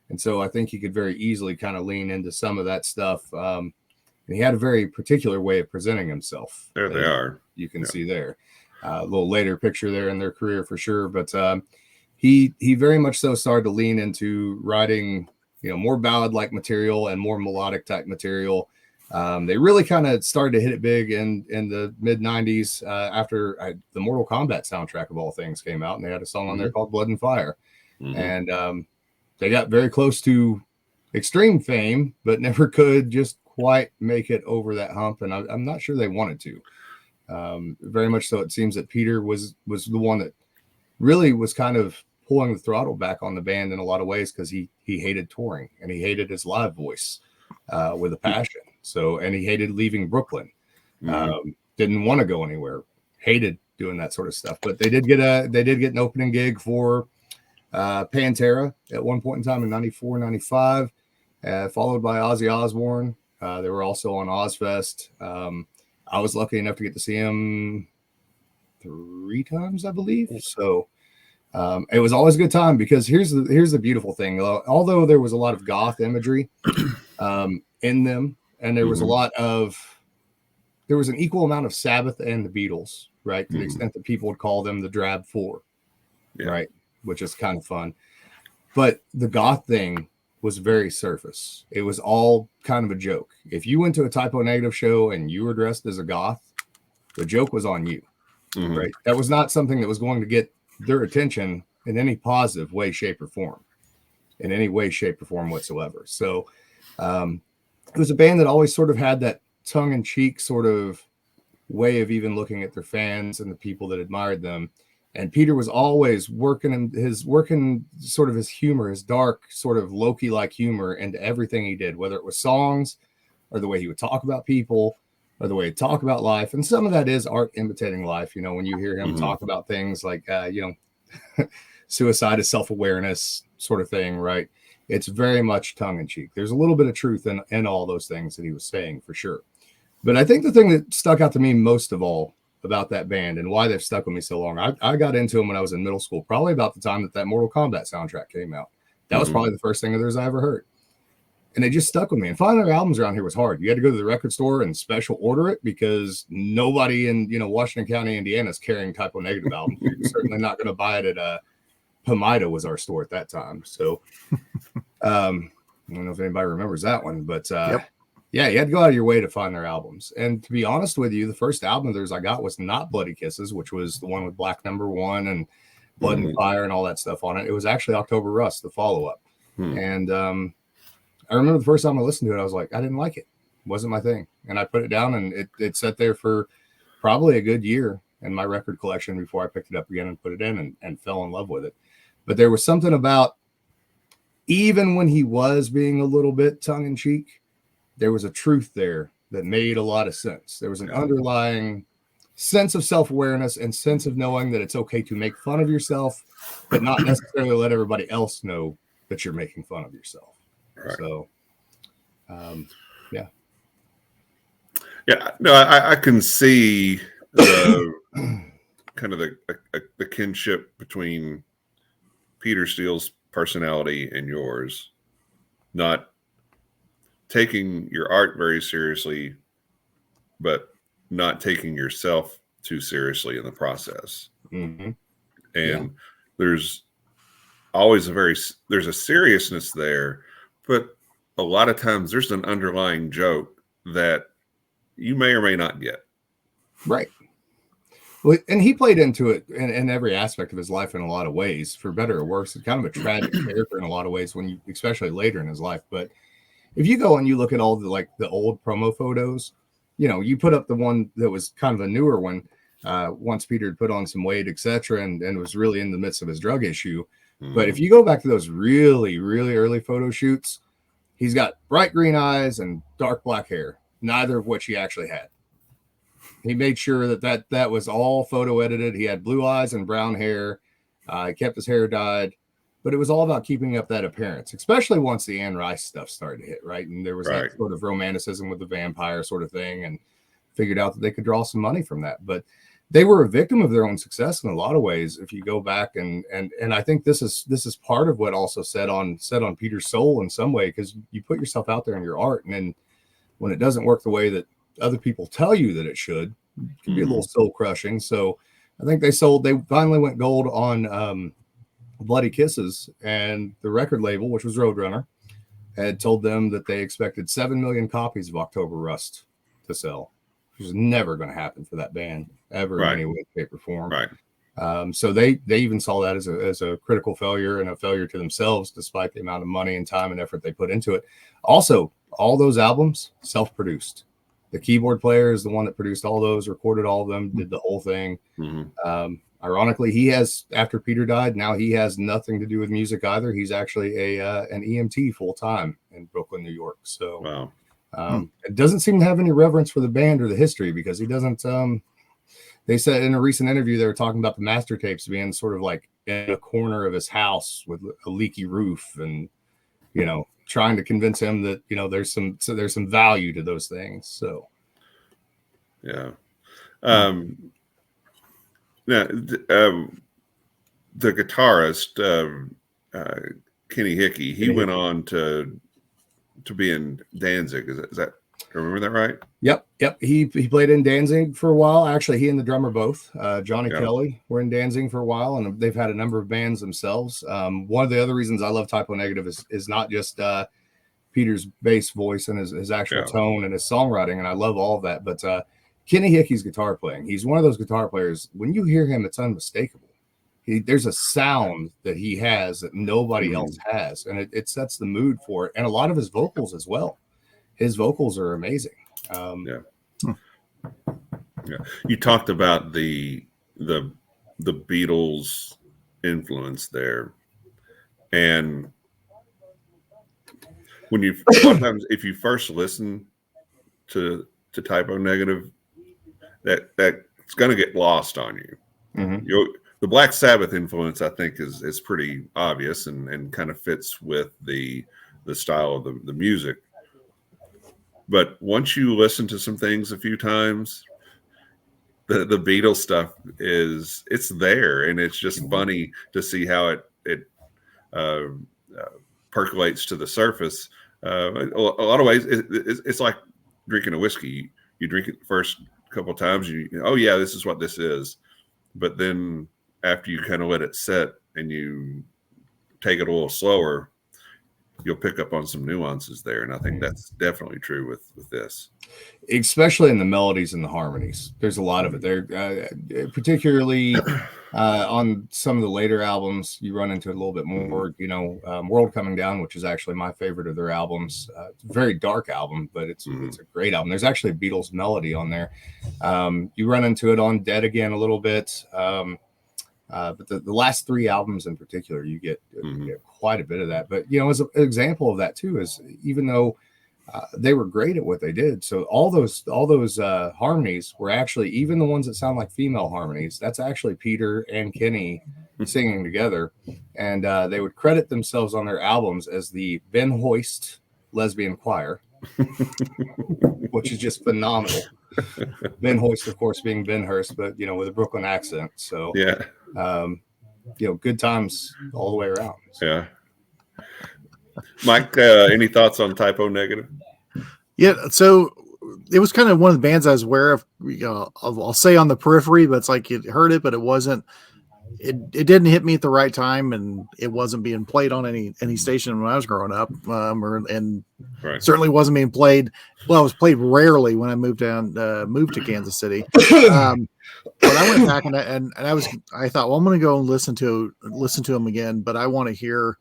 Speaker 3: and so I think he could very easily kind of lean into some of that stuff. And he had a very particular way of presenting himself.
Speaker 1: There they are.
Speaker 3: You can see there. A little later picture there in their career for sure. But he very much so started to lean into writing more ballad-like material and more melodic type material. They really kind of started to hit it big in the mid 90s after the Mortal Kombat soundtrack of all things came out, and they had a song on there called Blood and Fire. And they got very close to extreme fame, but never could just quite make it over that hump. And I'm not sure they wanted to. Very much so, it seems that Peter was the one that really was kind of pulling the throttle back on the band in a lot of ways, because he hated touring and he hated his live voice with a passion. So, and he hated leaving Brooklyn. Didn't want to go anywhere. Hated doing that sort of stuff. But they did get an opening gig for Pantera at one point in time in 94, 95, followed by Ozzy Osbourne. They were also on Ozfest. I was lucky enough to get to see him 3 times, I believe. So it was always a good time, because here's the beautiful thing. Although there was a lot of goth imagery in them, and there was there was an equal amount of Sabbath and the Beatles, right? To the extent that people would call them the Drab Four, right? Which is kind of fun. But the goth thing was very surface. It was all kind of a joke. If you went to a Typo Negative show and you were dressed as a goth, the joke was on you, right? That was not something that was going to get their attention in any positive way, shape, or form, whatsoever. So it was a band that always sort of had that tongue-in-cheek sort of way of even looking at their fans and the people that admired them. And Peter was always working sort of his humor, his dark sort of Loki-like humor into everything he did, whether it was songs or the way he would talk about people or the way he'd talk about life. And some of that is art imitating life. When you hear him talk about things like, suicide is self-awareness sort of thing, right? It's very much tongue-in-cheek. There's a little bit of truth in all those things that he was saying, for sure. But I think the thing that stuck out to me most of all about that band and why they've stuck with me so long, I got into them when I was in middle school, probably about the time that Mortal Kombat soundtrack came out. That was probably the first thing of theirs I ever heard. And they just stuck with me. And finding their albums around here was hard. You had to go to the record store and special order it, because nobody in Washington County, Indiana is carrying Typo Negative albums. You're certainly not going to buy it at Pomida was our store at that time. So I don't know if anybody remembers that one, but yeah, you had to go out of your way to find their albums. And to be honest with you, the first album of theirs I got was not Bloody Kisses, which was the one with Black Number One and Blood and Fire and all that stuff on it. It was actually October Rust, the follow-up. And I remember the first time I listened to it, I was like, I didn't like it. It wasn't my thing. And I put it down, and it sat there for probably a good year in my record collection before I picked it up again and put it in and fell in love with it. But there was something about, even when he was being a little bit tongue-in-cheek, there was a truth there that made a lot of sense. There was an underlying sense of self-awareness and sense of knowing that it's okay to make fun of yourself, but not necessarily let everybody else know that you're making fun of yourself.
Speaker 1: Right.
Speaker 3: So,
Speaker 1: Yeah, no, I can see the kind of the kinship between Peter Steele's personality and yours, not taking your art very seriously, but not taking yourself too seriously in the process.
Speaker 3: mm-hmm.
Speaker 1: And there's always there's a seriousness there, but a lot of times there's an underlying joke that you may or may not get.
Speaker 3: Right. Well, and he played into it in every aspect of his life in a lot of ways, for better or worse. It's kind of a tragic character in a lot of ways, when you, especially later in his life. But if you go and you look at all the old promo photos, you put up the one that was kind of a newer one, once Peter had put on some weight, etc., and was really in the midst of his drug issue. But if you go back to those really, really early photo shoots, he's got bright green eyes and dark black hair, neither of which he actually had. He made sure that was all photo edited. He had blue eyes and brown hair. He kept his hair dyed, but it was all about keeping up that appearance, especially once the Anne Rice stuff started to hit, right? And there was that sort of romanticism with the vampire sort of thing, and figured out that they could draw some money from that. But they were a victim of their own success in a lot of ways. If you go back and I think this is part of what also set on Peter's soul in some way, because you put yourself out there in your art, and then when it doesn't work the way that other people tell you that it should, it can be a little soul crushing. So I think they finally went gold on Bloody Kisses, and the record label, which was Roadrunner, had told them that they expected 7 million copies of October Rust to sell, which was never going to happen for that band ever in any way, shape, or form.
Speaker 1: Right.
Speaker 3: So they even saw that as a critical failure, and a failure to themselves, despite the amount of money and time and effort they put into it. Also, all those albums self-produced. The keyboard player is the one that produced all those, recorded all of them, did the whole thing.
Speaker 1: Mm-hmm.
Speaker 3: Ironically, he has, after Peter died, now he has nothing to do with music either. He's actually an EMT full time in Brooklyn, New York. So it doesn't seem to have any reverence for the band or the history, because he doesn't. They said in a recent interview, they were talking about the master tapes being sort of like in a corner of his house with a leaky roof, and trying to convince him that there's some value to those things. So
Speaker 1: yeah. Now, the guitarist Kenny Hickey, he went on to be in Danzig. Is that do I remember that right?
Speaker 3: Yep. He played in Danzig for a while. Actually, he and the drummer both, Johnny Kelly, were in Danzig for a while, and they've had a number of bands themselves. One of the other reasons I love Typo Negative is not just Peter's bass voice and his actual tone and his songwriting, and I love all of that, but Kenny Hickey's guitar playing. He's one of those guitar players, when you hear him, it's unmistakable. There's a sound that he has that nobody else has, and it sets the mood for it. And a lot of his vocals as well. His vocals are amazing.
Speaker 1: You talked about the Beatles influence there, and when you sometimes, if you first listen to Typo Negative, that's going to get lost on you.
Speaker 3: Mm-hmm.
Speaker 1: The Black Sabbath influence, I think, is pretty obvious and kind of fits with the style of the music. But once you listen to some things a few times, the Beatles stuff it's there, and it's just funny to see how it percolates to the surface. A lot of ways, it's like drinking a whiskey. You drink it the first couple of times, oh yeah, this is what this is. But then after you kind of let it set and you take it a little slower, you'll pick up on some nuances there. And I think that's definitely true with this.
Speaker 3: Especially in the melodies and the harmonies. There's a lot of it there, particularly on some of the later albums. You run into it a little bit more, World Coming Down, which is actually my favorite of their albums. It's a very dark album, but it's a great album. There's actually a Beatles melody on there. You run into it on Dead Again a little bit. But the last three albums in particular, you get quite a bit of that. But, as an example of that too, is even though they were great at what they did. So all those harmonies were actually, even the ones that sound like female harmonies, that's actually Peter and Kenny singing together. And they would credit themselves on their albums as the Ben Hoist Lesbian Choir, which is just phenomenal. Ben Hoist, of course, being Ben Hurst, but with a Brooklyn accent. So
Speaker 1: Yeah.
Speaker 3: Good times all the way around. So.
Speaker 1: Yeah. Mike, any thoughts on Typo Negative?
Speaker 2: Yeah, so it was kind of one of the bands I was aware of. I'll say on the periphery, but it's like you heard it, but it wasn't. It didn't hit me at the right time, and it wasn't being played on any station when I was growing up, and
Speaker 1: Right.
Speaker 2: certainly wasn't being played. Well, it was played rarely when I moved to Kansas City. But I went back and I thought, well, I'm going to go and listen to them again, but I want to hear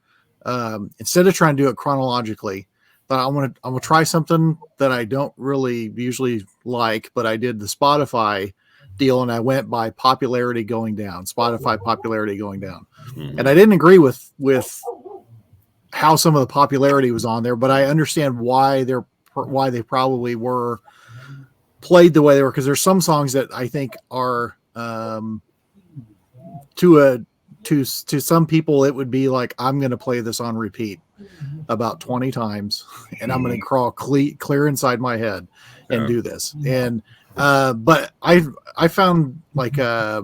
Speaker 2: instead of trying to do it chronologically. But I'm gonna try something that I don't really usually like, but I did the Spotify deal, and I went by popularity going down. Spotify popularity going down, and I didn't agree with how some of the popularity was on there, but I understand why they probably were played the way they were, because there's some songs that I think are to some people it would be like, I'm going to play this on repeat about 20 times and I'm going to crawl clear inside my head and do this. And but I found like as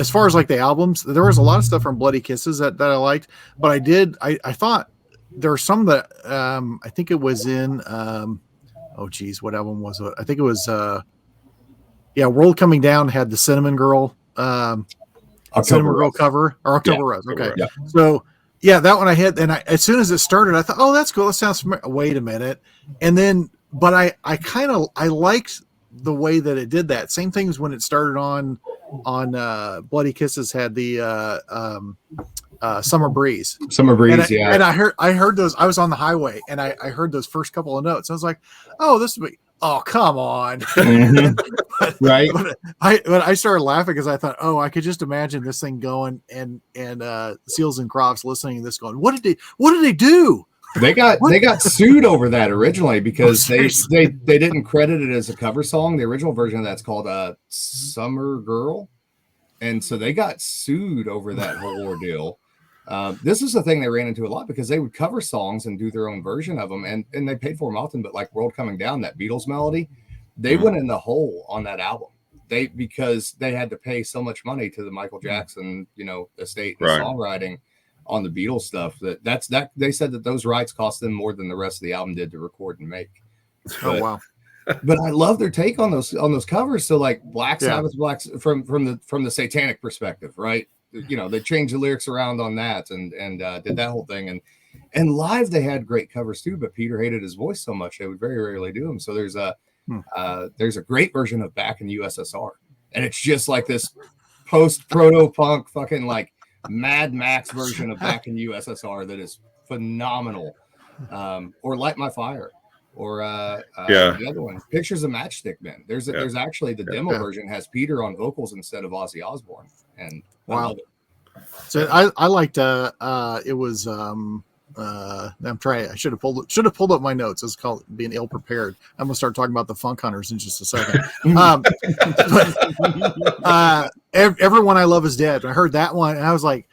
Speaker 2: far as like the albums, there was a lot of stuff from Bloody Kisses that I liked, but I thought there were some that I think it was in oh geez, what album was it? I think it was World Coming Down had the Cinnamon Girl Cinnamon Girl cover, or October Rose. Okay.
Speaker 3: Yeah.
Speaker 2: So that one I hit, and as soon as it started, I thought, oh, that's cool. That sounds familiar. Wait a minute. And then, but I liked the way that it did that. Same thing as when it started on Bloody Kisses had the Summer Breeze.
Speaker 3: Summer Breeze,
Speaker 2: And I heard those. I was on the highway, and I heard those first couple of notes. I was like, oh, this would be. Oh, come on.
Speaker 3: Right.
Speaker 2: But I started laughing because I thought, oh, I could just imagine this thing going and Seals and Crofts listening to this going, what did they do?
Speaker 3: They got sued over that originally because they didn't credit it as a cover song. The original version of that's called Summer Girl. And so they got sued over that whole ordeal. This is the thing they ran into a lot because they would cover songs and do their own version of them, and they paid for them often. But like World Coming Down, that Beatles melody, they went in the hole on that album. Because they had to pay so much money to the Michael Jackson, estate and songwriting on the Beatles stuff that they said that those rights cost them more than the rest of the album did to record and make.
Speaker 2: Oh wow.
Speaker 3: But I love their take on those covers. So like Black Sabbath, from the satanic perspective, right? They changed the lyrics around on that and did that whole thing. And live they had great covers too, but Peter hated his voice so much they would very rarely do them. So there's a great version of Back in USSR, and it's just like this post proto punk fucking like Mad Max version of Back in USSR that is phenomenal. Or Light My Fire. Or the other one, Pictures of Matchstick Men. There's actually the demo version has Peter on vocals instead of Ozzy Osbourne, and I love it.
Speaker 2: So I liked it was I'm trying. I should have pulled up my notes. It's called being ill prepared. I'm gonna start talking about the Funk Hunters in just a second. Everyone I Love Is Dead. I heard that one and I was like,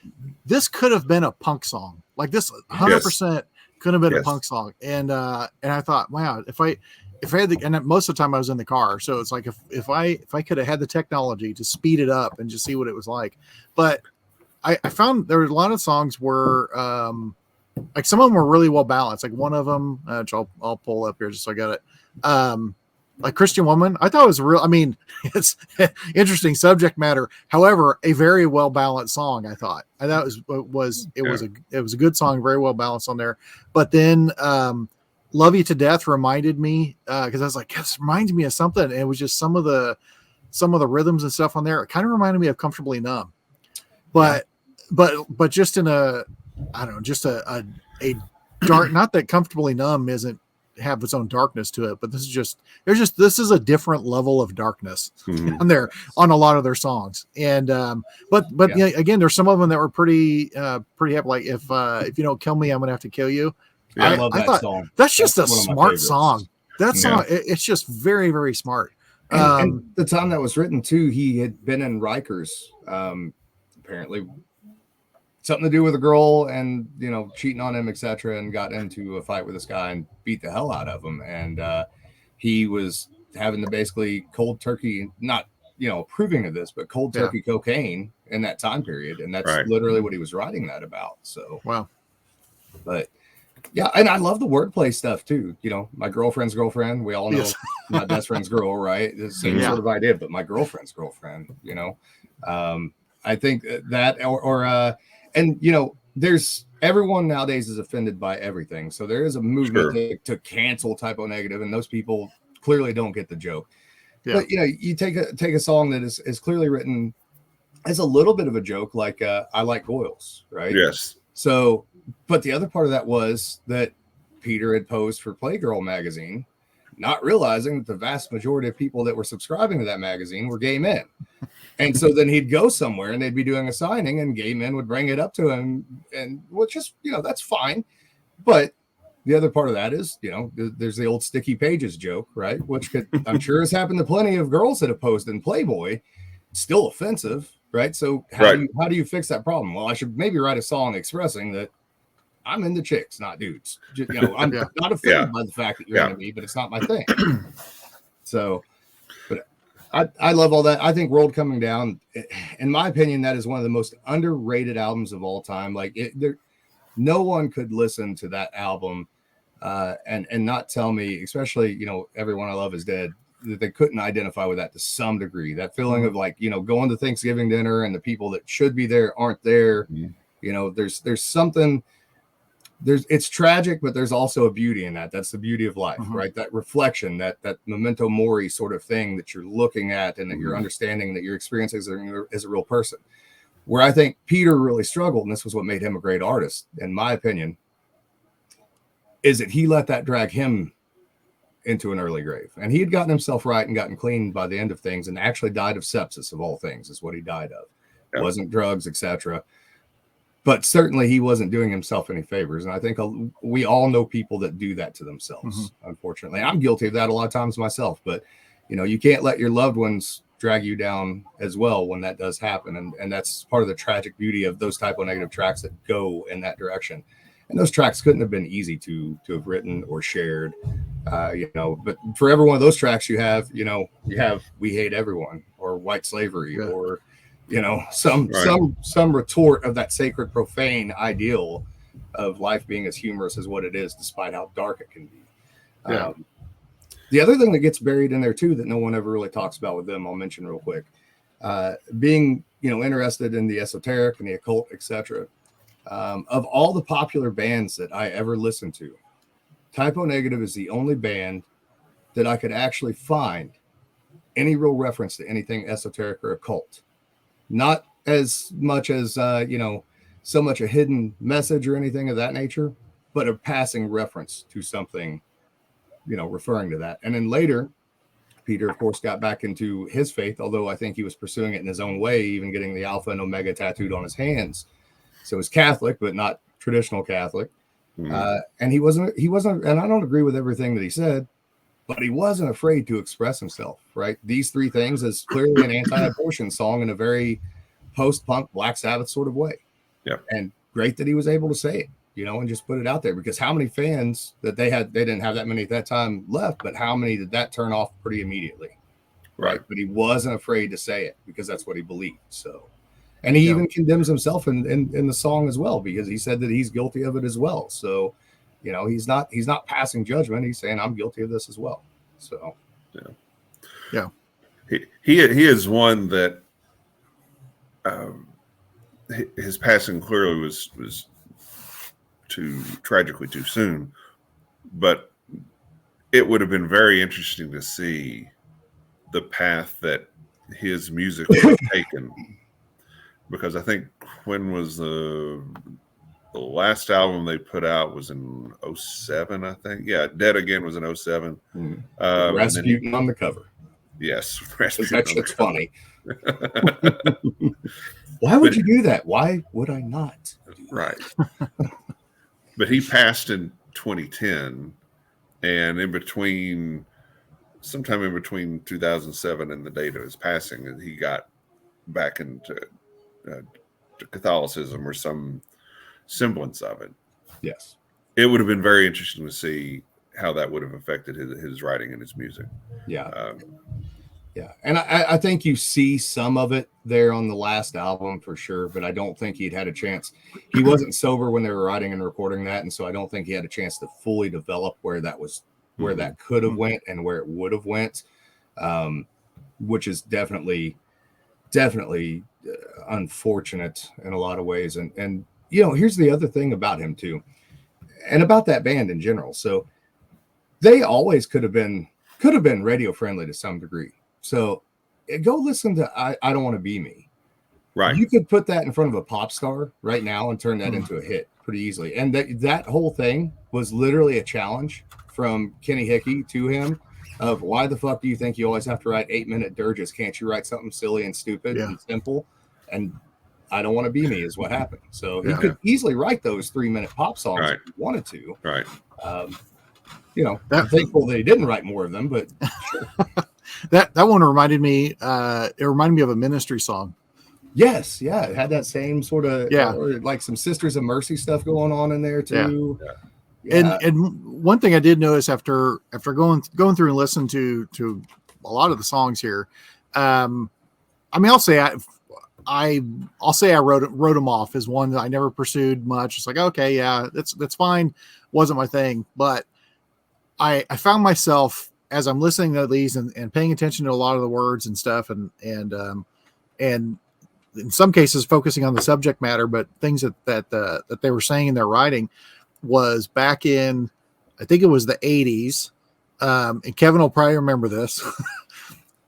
Speaker 2: this could have been a punk song. Like this 100%. Could have been a punk song, and I thought, wow, if I had the, and most of the time I was in the car, so it's like if I could have had the technology to speed it up and just see what it was like, but I found there were a lot of songs where like some of them were really well balanced. Like one of them, which I'll pull up here just so I got it. Like Christian Woman, I thought it was real. I mean, it's interesting subject matter. However, a very well balanced song. I thought it was a good song, very well balanced on there. But then, Love You to Death reminded me because I was like, this reminds me of something. And it was just some of the rhythms and stuff on there. It kind of reminded me of Comfortably Numb, but just in a just a dark. Not that Comfortably Numb isn't have its own darkness to it, but this is a different level of darkness on a lot of their songs. And again, there's some of them that were pretty happy. Like if you don't kill me, I'm gonna have to kill you.
Speaker 3: I
Speaker 1: Yeah.
Speaker 3: love
Speaker 2: I
Speaker 3: that
Speaker 2: thought
Speaker 3: song.
Speaker 2: that's just
Speaker 3: That's
Speaker 2: a
Speaker 3: one of my
Speaker 2: smart
Speaker 3: favorites.
Speaker 2: song. That
Speaker 1: Yeah.
Speaker 2: song, it's just very, very smart.
Speaker 3: And the time that was written too, he had been in Rikers, apparently something to do with a girl and cheating on him, etc., and got into a fight with this guy and beat the hell out of him. And he was having to basically cold turkey, not approving of this, but cold
Speaker 2: Yeah.
Speaker 3: turkey cocaine in that time period, and that's
Speaker 1: Right.
Speaker 3: literally what he was writing that about. So,
Speaker 2: Wow.
Speaker 3: but yeah, and I love the wordplay stuff too. My girlfriend's girlfriend. We all know
Speaker 2: Yes.
Speaker 3: my best friend's girl, right? The same
Speaker 2: Yeah.
Speaker 3: sort of idea, but my girlfriend's girlfriend. I think that, and there's everyone nowadays is offended by everything. So there is a movement to cancel typo negative, and those people clearly don't get the joke.
Speaker 2: Yeah.
Speaker 3: But you take a song that is clearly written as a little bit of a joke, like I Like Goyles, right?
Speaker 1: Yes.
Speaker 3: So, but the other part of that was that Peter had posed for Playgirl magazine, not realizing that the vast majority of people that were subscribing to that magazine were gay men. And so then he'd go somewhere and they'd be doing a signing and gay men would bring it up to him. And which is, that's fine. But the other part of that is, there's the old sticky pages joke, right? Which I'm sure has happened to plenty of girls that have posed in Playboy. Still offensive, right? So how do you fix that problem? Well, I should maybe write a song expressing that I'm into chicks, not dudes. I'm not offended by the fact that you're into me, but it's not my thing. So, but I love all that. I think World Coming Down, in my opinion, that is one of the most underrated albums of all time. Like no one could listen to that album and not tell me, especially, Everyone I Love Is Dead, that they couldn't identify with that to some degree. That feeling of like, going to Thanksgiving dinner and the people that should be there aren't there. There's something, it's tragic, but there's also a beauty in that. That's the beauty of life, right? That reflection, that memento mori sort of thing that you're looking at and that you're understanding, that you're experiencing as a real person. Where I think Peter really struggled, and this was what made him a great artist, in my opinion, is that he let that drag him into an early grave. And he had gotten himself right and gotten clean by the end of things, and actually died of sepsis, of all things, is what he died of. It wasn't drugs, etc. But certainly he wasn't doing himself any favors. And I think we all know people that do that to themselves, unfortunately. I'm guilty of that a lot of times myself, but you can't let your loved ones drag you down as well when that does happen. And that's part of the tragic beauty of those typo negative tracks that go in that direction. And those tracks couldn't have been easy to have written or shared, but for every one of those tracks you have We Hate Everyone or White Slavery or, some retort of that sacred profane ideal of life being as humorous as what it is, despite how dark it can be. The other thing that gets buried in there too, that no one ever really talks about with them, I'll mention real quick, being, interested in the esoteric and the occult, etc. Of all the popular bands that I ever listened to, Typo Negative is the only band that I could actually find any real reference to anything esoteric or occult. Not as much as, so much a hidden message or anything of that nature, but a passing reference to something, referring to that. And then later, Peter, of course, got back into his faith, although I think he was pursuing it in his own way, even getting the Alpha and Omega tattooed on his hands. So he's Catholic, but not traditional Catholic. And he wasn't, and I don't agree with everything that he said, but he wasn't afraid to express himself, right? These three things is clearly an anti-abortion song in a very post-punk Black Sabbath sort of way.
Speaker 1: Yeah.
Speaker 3: And great that he was able to say it, and just put it out there, because how many fans that they didn't have that many at that time left, but how many did that turn off pretty immediately? Right. But he wasn't afraid to say it because that's what he believed. So, and he even condemns himself in the song as well, because he said that he's guilty of it as well. So, he's not passing judgment. He's saying I'm guilty of this as well. So,
Speaker 2: yeah.
Speaker 1: He is one that his passing clearly was tragically too soon, but it would have been very interesting to see the path that his music would have taken, because I think when was the last album they put out was in 07, I think. Yeah, Dead Again was in 07.
Speaker 3: Rasputin on the cover.
Speaker 1: Yes,
Speaker 3: that shit's funny. Why would you do that? Why would I not?
Speaker 1: Right. But he passed in 2010, and sometime in between 2007 and the date of his passing, he got back into to Catholicism or some semblance of it.
Speaker 3: Yes.
Speaker 1: It would have been very interesting to see how that would have affected his writing and his music.
Speaker 3: Yeah. Yeah. And I think you see some of it there on the last album for sure, but I don't think he'd had a chance. He wasn't sober when they were writing and recording that. And so I don't think he had a chance to fully develop where that could have went and where it would have went, which is definitely unfortunate in a lot of ways. And, here's the other thing about him too, and about that band in general. So they always could have been radio friendly to some degree. So go listen to I Don't Want to Be Me.
Speaker 1: Right.
Speaker 3: You could put that in front of a pop star right now and turn that into a hit pretty easily. And that whole thing was literally a challenge from Kenny Hickey to him of, why the fuck do you think you always have to write 8-minute dirges? Can't you write something silly and stupid and simple? And I Don't Want to Be Me is what happened. So he could easily write those 3-minute pop songs if he wanted to.
Speaker 1: Right.
Speaker 3: I'm thankful that he didn't write more of them, but sure.
Speaker 2: That one reminded me. It reminded me of a Ministry song.
Speaker 3: Yes, yeah, it had that same sort of or like some Sisters of Mercy stuff going on in there too. Yeah.
Speaker 2: And one thing I did notice after going through and listening to a lot of the songs here, I'll say I wrote them off as one that I never pursued much. It's like, okay, yeah, that's fine. Wasn't my thing, but I found myself as I'm listening to these and paying attention to a lot of the words and stuff, and in some cases focusing on the subject matter, but things that they were saying in their writing was back in, I think it was the 80s. And Kevin will probably remember this.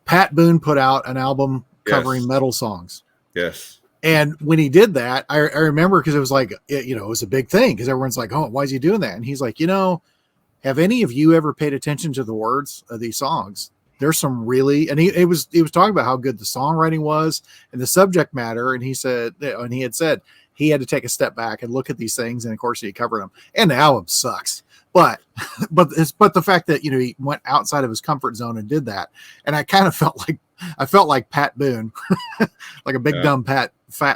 Speaker 2: Pat Boone put out an album covering metal songs.
Speaker 1: Yes.
Speaker 2: And when he did that, I remember, because it was like, it was a big thing, because everyone's like, oh, why is he doing that? And he's like, have any of you ever paid attention to the words of these songs? There's some really, and he was talking about how good the songwriting was and the subject matter. And he had said he had to take a step back and look at these things. And of course he covered them, and the album sucks, but the fact that, he went outside of his comfort zone and did that. And I kind of felt like Pat Boone, like a big dumb fat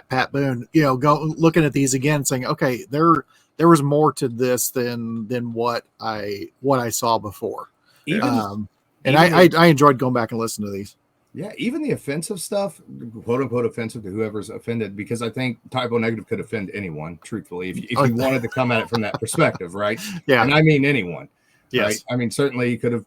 Speaker 2: Pat Boone, looking at these again saying, okay, there was more to this than what I saw before. I enjoyed going back and listening to these.
Speaker 3: Yeah, even the offensive stuff, quote unquote offensive to whoever's offended, because I think typo negative could offend anyone, truthfully, if you wanted to come at it from that perspective, right? Yeah. And I mean anyone. Yes. Right? I mean, certainly he could have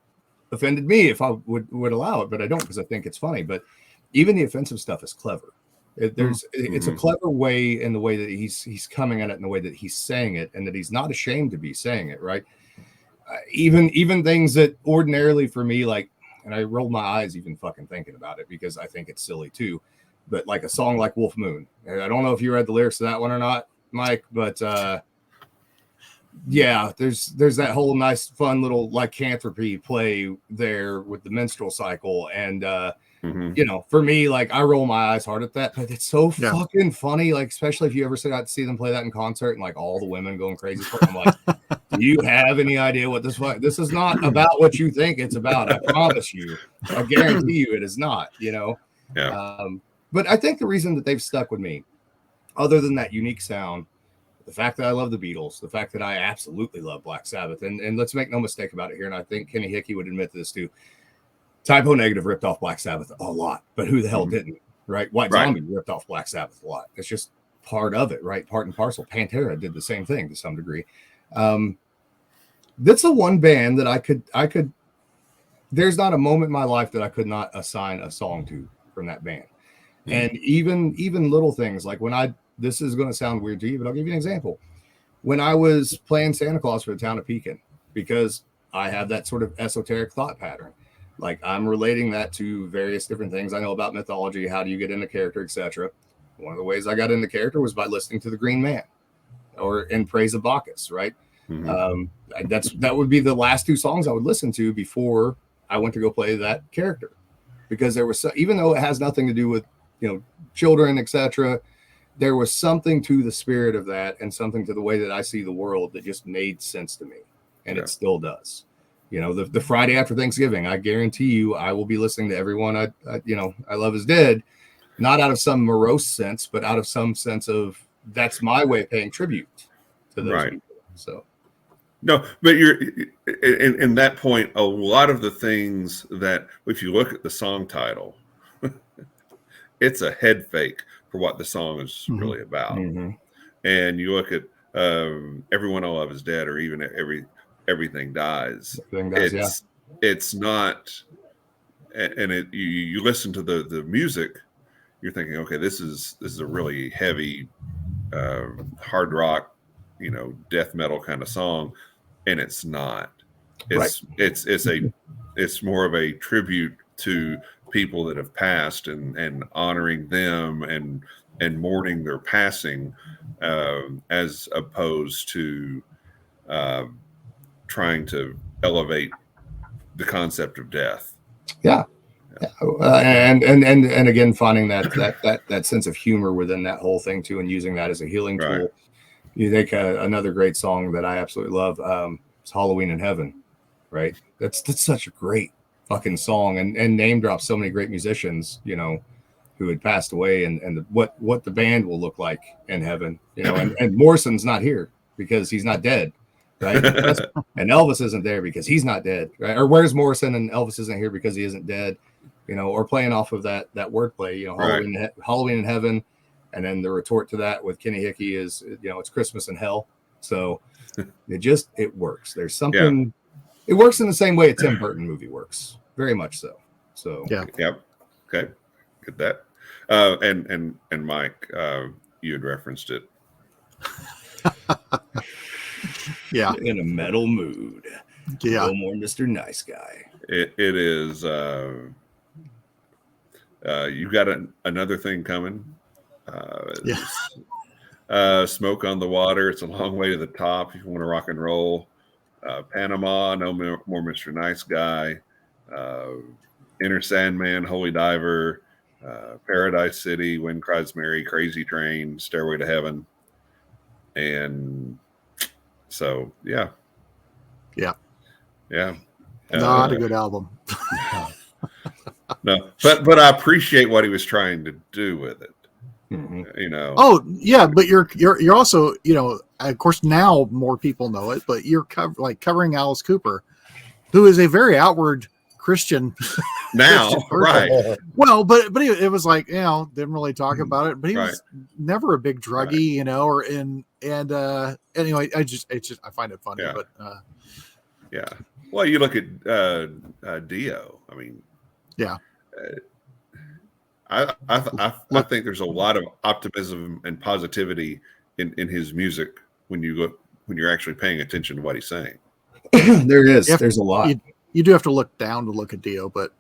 Speaker 3: offended me if I would allow it, but I don't, because I think it's funny. But even the offensive stuff is clever. It's a clever way in the way that he's coming at it, in the way that he's saying it, and that he's not ashamed to be saying it, right? Even things that ordinarily for me, like, and I rolled my eyes even fucking thinking about it, because I think it's silly too, but like a song like Wolf Moon, and I don't know if you read the lyrics to that one or not, Mike, but there's that whole nice fun little lycanthropy play there with the menstrual cycle, and for me, like, I roll my eyes hard at that, but it's so fucking funny. Like, especially if you ever got to see them play that in concert, and like all the women going crazy for it. I'm like, do you have any idea what this is not about what you think it's about? I promise you, I guarantee you it is not, Yeah. But I think the reason that they've stuck with me, other than that unique sound, the fact that I love the Beatles, the fact that I absolutely love Black Sabbath, and let's make no mistake about it here, and I think Kenny Hickey would admit to this too, Typo Negative ripped off Black Sabbath a lot, but who the hell didn't, right? White Zombie ripped off Black Sabbath a lot. It's just part of it, right? Part and parcel. Pantera did the same thing to some degree. That's the one band that I could, there's not a moment in my life that I could not assign a song to from that band. And even little things like this is going to sound weird to you, but I'll give you an example. When I was playing Santa Claus for the town of Pekin, because I have that sort of esoteric thought pattern, like I'm relating that to various different things I know about mythology, how do you get into character, etc. One of the ways I got into character was by listening to The Green Man or In Praise of Bacchus, right? That would be the last two songs I would listen to before I went to go play that character, because there was even though it has nothing to do with children, etc., there was something to the spirit of that and something to the way that I see the world that just made sense to me. and
Speaker 1: Yeah.
Speaker 3: it still does. You know, the Friday after Thanksgiving, I guarantee you, I will be listening to Everyone I Love Is Dead, not out of some morose sense, but out of some sense of that's my way of paying tribute to those
Speaker 1: Right.
Speaker 3: people. So
Speaker 1: No, but you're in that point. A lot of the things that, if you look at the song title, it's a head fake for what the song is really about.
Speaker 3: mm-hmm.
Speaker 1: And you look at Everyone I Love Is Dead, or even Everything Dies.
Speaker 3: Everything Dies,
Speaker 1: It's not, and you listen to the music, you're thinking, okay, this is a really heavy hard rock, death metal kind of song, and it's not. It's it's more of a tribute to people that have passed, and honoring them, and mourning their passing, as opposed to trying to elevate the concept of death.
Speaker 3: Yeah. And again, finding that sense of humor within that whole thing too, and using that as a healing tool.
Speaker 1: Right.
Speaker 3: You think another great song that I absolutely love is "Halloween in Heaven," right? That's such a great fucking song, and name drops so many great musicians, who had passed away, and what the band will look like in heaven, and Morrison's not here because he's not dead, right? And Elvis isn't there because he's not dead, right? Or where's Morrison and Elvis isn't here because he isn't dead, or playing off of that wordplay, Halloween in Heaven. And then the retort to that with Kenny Hickey is, it's Christmas in hell. So it works. There's something, it works in the same way a Tim Burton movie works. Very much so. So,
Speaker 1: yeah. Yep. Okay. Get that. And Mike, you had referenced it.
Speaker 2: Yeah.
Speaker 3: In a metal mood.
Speaker 2: Yeah.
Speaker 3: No more Mr. Nice Guy.
Speaker 1: It is, you got another thing coming. Smoke on the Water. It's a long way to the top if you want to rock and roll. Panama, No More Mr. Nice Guy. Inner Sandman, Holy Diver. Paradise City, Wind Cries Mary, Crazy Train, Stairway to Heaven. And so, yeah.
Speaker 2: Not a good album.
Speaker 1: No, but I appreciate what he was trying to do with it.
Speaker 3: Mm-hmm.
Speaker 2: Oh yeah, but you're also, of course now more people know it, but you're covering Alice Cooper, who is a very outward Christian
Speaker 1: now,
Speaker 2: Christian
Speaker 1: right?
Speaker 2: Well, but it was like, didn't really talk about it, but he was never a big druggie, anyway, I find it funny, but
Speaker 1: yeah. Well, you look at Dio. I mean,
Speaker 2: yeah.
Speaker 1: I think there's a lot of optimism and positivity in his music when you're actually paying attention to what he's saying.
Speaker 3: There is. There's a lot.
Speaker 2: You do have to look down to look at Dio, but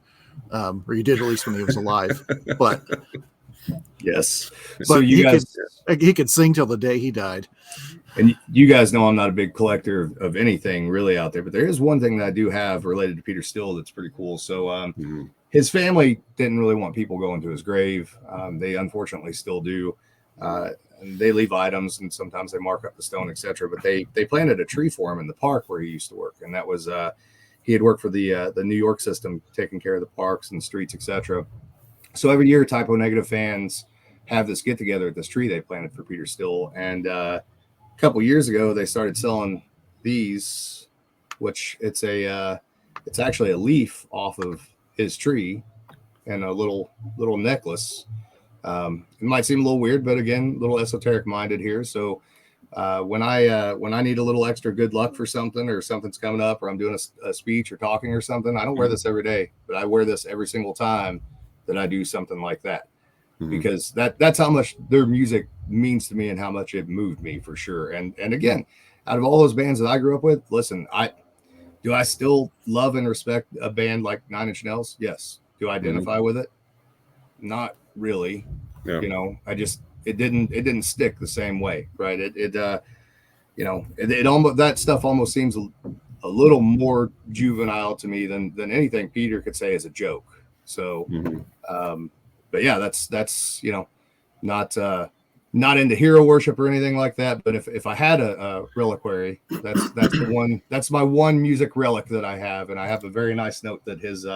Speaker 2: or you did at least when he was alive. But
Speaker 3: yes.
Speaker 2: But
Speaker 3: so
Speaker 2: he could sing till the day he died.
Speaker 3: And you guys know I'm not a big collector of anything really out there, but there is one thing that I do have related to Peter Steele that's pretty cool. So his family didn't really want people going to his grave. They unfortunately still do. And they leave items, and sometimes they mark up the stone, etc. But they planted a tree for him in the park where he used to work, and that was he had worked for the New York system, taking care of the parks and the streets, etc. So every year, Typo Negative fans have this get together at this tree they planted for Peter Steele, and a couple years ago they started selling these, which it's actually a leaf off of his tree and a little necklace. It might seem a little weird, but again, a little esoteric minded here. So when I need a little extra good luck for something, or something's coming up, or I'm doing a speech or talking or something, I don't wear this every day, but I wear this every single time that I do something like that, because that's how much their music means to me and how much it moved me for sure. And again, out of all those bands that I grew up with, listen, do I still love and respect a band like 9 Inch Nails? Yes. Do I identify with it? Not really.
Speaker 1: Yeah.
Speaker 3: It didn't stick the same way, right? It almost, that stuff almost seems a little more juvenile to me than anything Peter could say as a joke. So, but yeah, that's not not into hero worship or anything like that. But if I had a reliquary, that's the one. That's my one music relic that I have, and I have a very nice note that his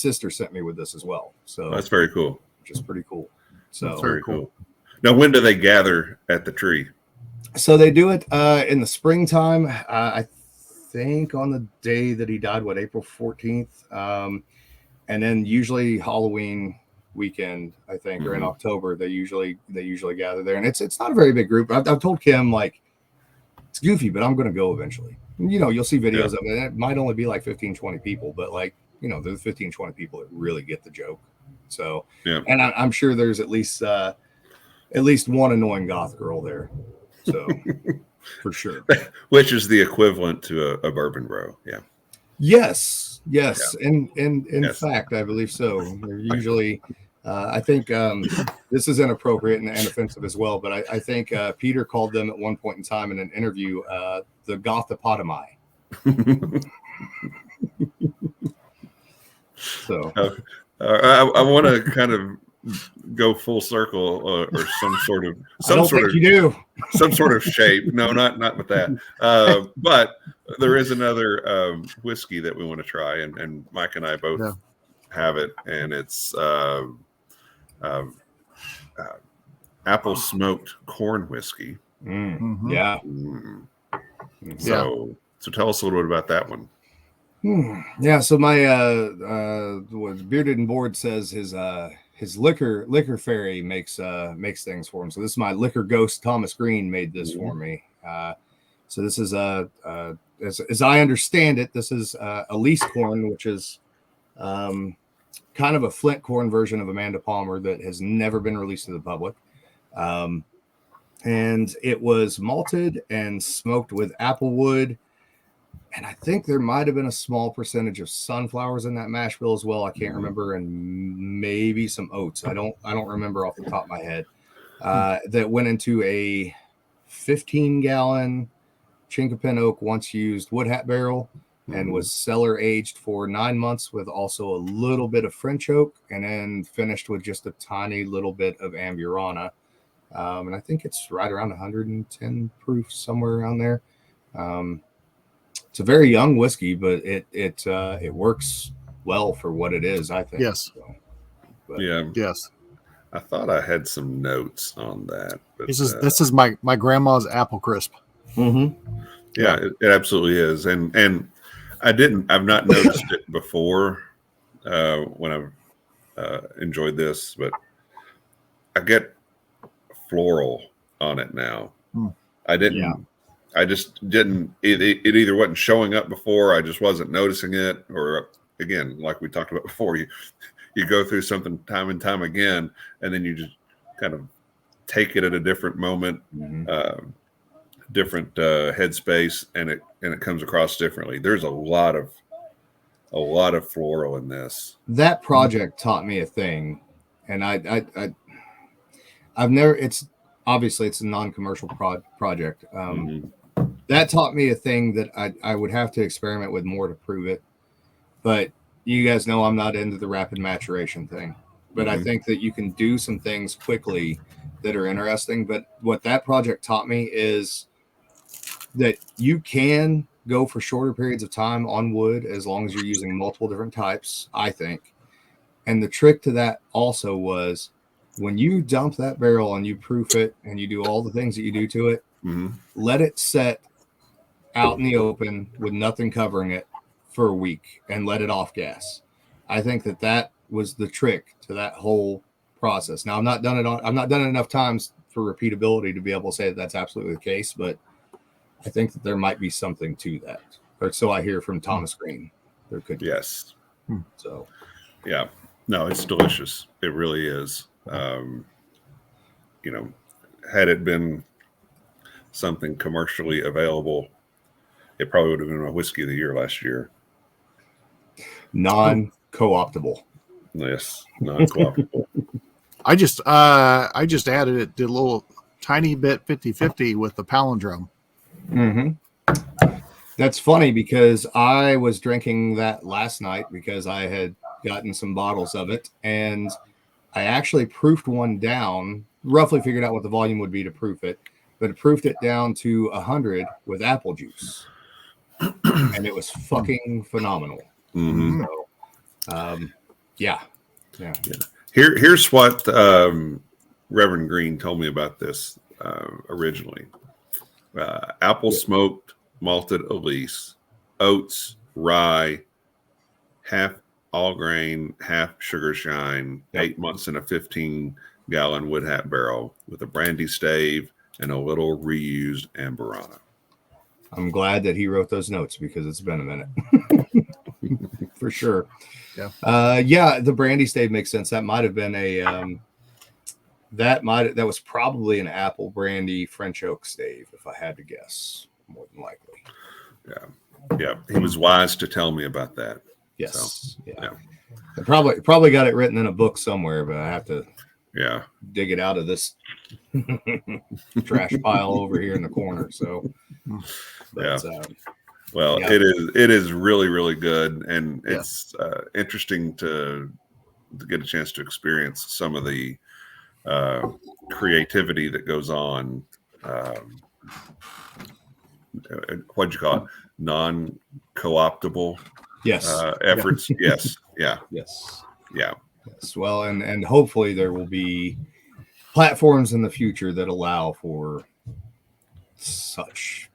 Speaker 3: sister sent me with this as well. So
Speaker 1: That's very cool.
Speaker 3: which is pretty cool. So
Speaker 1: That's very cool. Now, when do they gather at the tree?
Speaker 3: So they do it in the springtime. I think on the day that he died, April 14th, and then usually Halloween weekend, I think, or in October, they usually gather there. And it's not a very big group. I've told Kim, like, it's goofy, but I'm going to go eventually. You know, you'll see videos of it. It might only be like 15, 20 people, but like, you know, there's 15, 20 people that really get the joke. So, and I'm sure there's at least one annoying goth girl there. So for sure.
Speaker 1: Which is the equivalent to a bourbon row. Yeah.
Speaker 3: Yes. And in fact, I believe so. They're usually, I think this is inappropriate and offensive as well, but I think Peter called them at one point in time in an interview, the gothopotami. So
Speaker 1: I want to kind of go full circle or some sort of shape. No, not with that. But there is another whiskey that we want to try, and Mike and I both have it, and it's apple smoked corn whiskey.
Speaker 3: Yeah.
Speaker 1: So tell us a little bit about that one.
Speaker 3: Yeah, so my what Bearded and Board says his liquor fairy makes things for him. So this is my liquor ghost. Thomas Green made this for me. So this is as I understand it, this is Elise corn, which is kind of a flint corn version of Amanda Palmer that has never been released to the public. And it was malted and smoked with applewood. And I think there might have been a small percentage of sunflowers in that mash bill as well. I can't remember, and maybe some oats. I don't remember off the top of my head. That went into a 15-gallon Chinkapin oak once used wood hat barrel and was cellar aged for 9 months with also a little bit of French oak, and then finished with just a tiny little bit of Amburana. And I think it's right around 110 proof, somewhere around there. It's a very young whiskey, but it works well for what it is, I think.
Speaker 2: Yes.
Speaker 3: So,
Speaker 2: Yes.
Speaker 1: I thought I had some notes on that. But,
Speaker 2: this is my grandma's apple crisp.
Speaker 1: Yeah, it absolutely is, and I've not noticed it before when I've enjoyed this, but I get floral on it now. I didn't.
Speaker 2: Yeah.
Speaker 1: I just didn't. It either wasn't showing up before. I just wasn't noticing it, or again, like we talked about before, you go through something time and time again, and then you just kind of take it at a different moment, different headspace, and it comes across differently. There's a lot of floral in this. That
Speaker 3: project taught me a thing, and I've never. It's obviously it's a non-commercial project. That taught me a thing that I would have to experiment with more to prove it. But you guys know I'm not into the rapid maturation thing. But I think that you can do some things quickly that are interesting. But what that project taught me is that you can go for shorter periods of time on wood as long as you're using multiple different types, I think. And the trick to that also was when you dump that barrel and you proof it and you do all the things that you do to it, let it set out in the open with nothing covering it for a week and let it off gas. I think that was the trick to that whole process. Now I've not done it enough times for repeatability to be able to say that that's absolutely the case, but I think that there might be something to that. Or so I hear from Thomas Green. There could be.
Speaker 1: Yes.
Speaker 3: So
Speaker 1: yeah. No, it's delicious. It really is. Had it been something commercially available, it probably would have been my whiskey of the year last year.
Speaker 3: Non-co-optable.
Speaker 1: Yes, non-co-optable.
Speaker 2: I just added it, did a little tiny bit 50-50 with the palindrome.
Speaker 3: That's funny because I was drinking that last night because I had gotten some bottles of it, and I actually proofed one down, roughly figured out what the volume would be to proof it, but it proofed it down to 100 with apple juice. And it was fucking phenomenal.
Speaker 1: Mhm.
Speaker 3: So, yeah.
Speaker 1: Here's what Reverend Green told me about this originally. Apple smoked malted Elise, oats, rye, half all grain, half sugar shine, 8 months in a 15-gallon wood hat barrel with a brandy stave and a little reused amberana.
Speaker 3: I'm glad that he wrote those notes because it's been a minute. For sure.
Speaker 2: Yeah.
Speaker 3: The brandy stave makes sense. That might have been a that was probably an apple brandy French oak stave, if I had to guess, more than likely.
Speaker 1: Yeah. He was wise to tell me about that.
Speaker 3: Yes.
Speaker 1: So,
Speaker 3: I probably got it written in a book somewhere, but I have to dig it out of this trash pile over here in the corner. So
Speaker 1: it is really, really good, and it's interesting to get a chance to experience some of the creativity that goes on. What'd you call it? Non-co-optable efforts. Yes.
Speaker 3: Well, and hopefully there will be platforms in the future that allow for such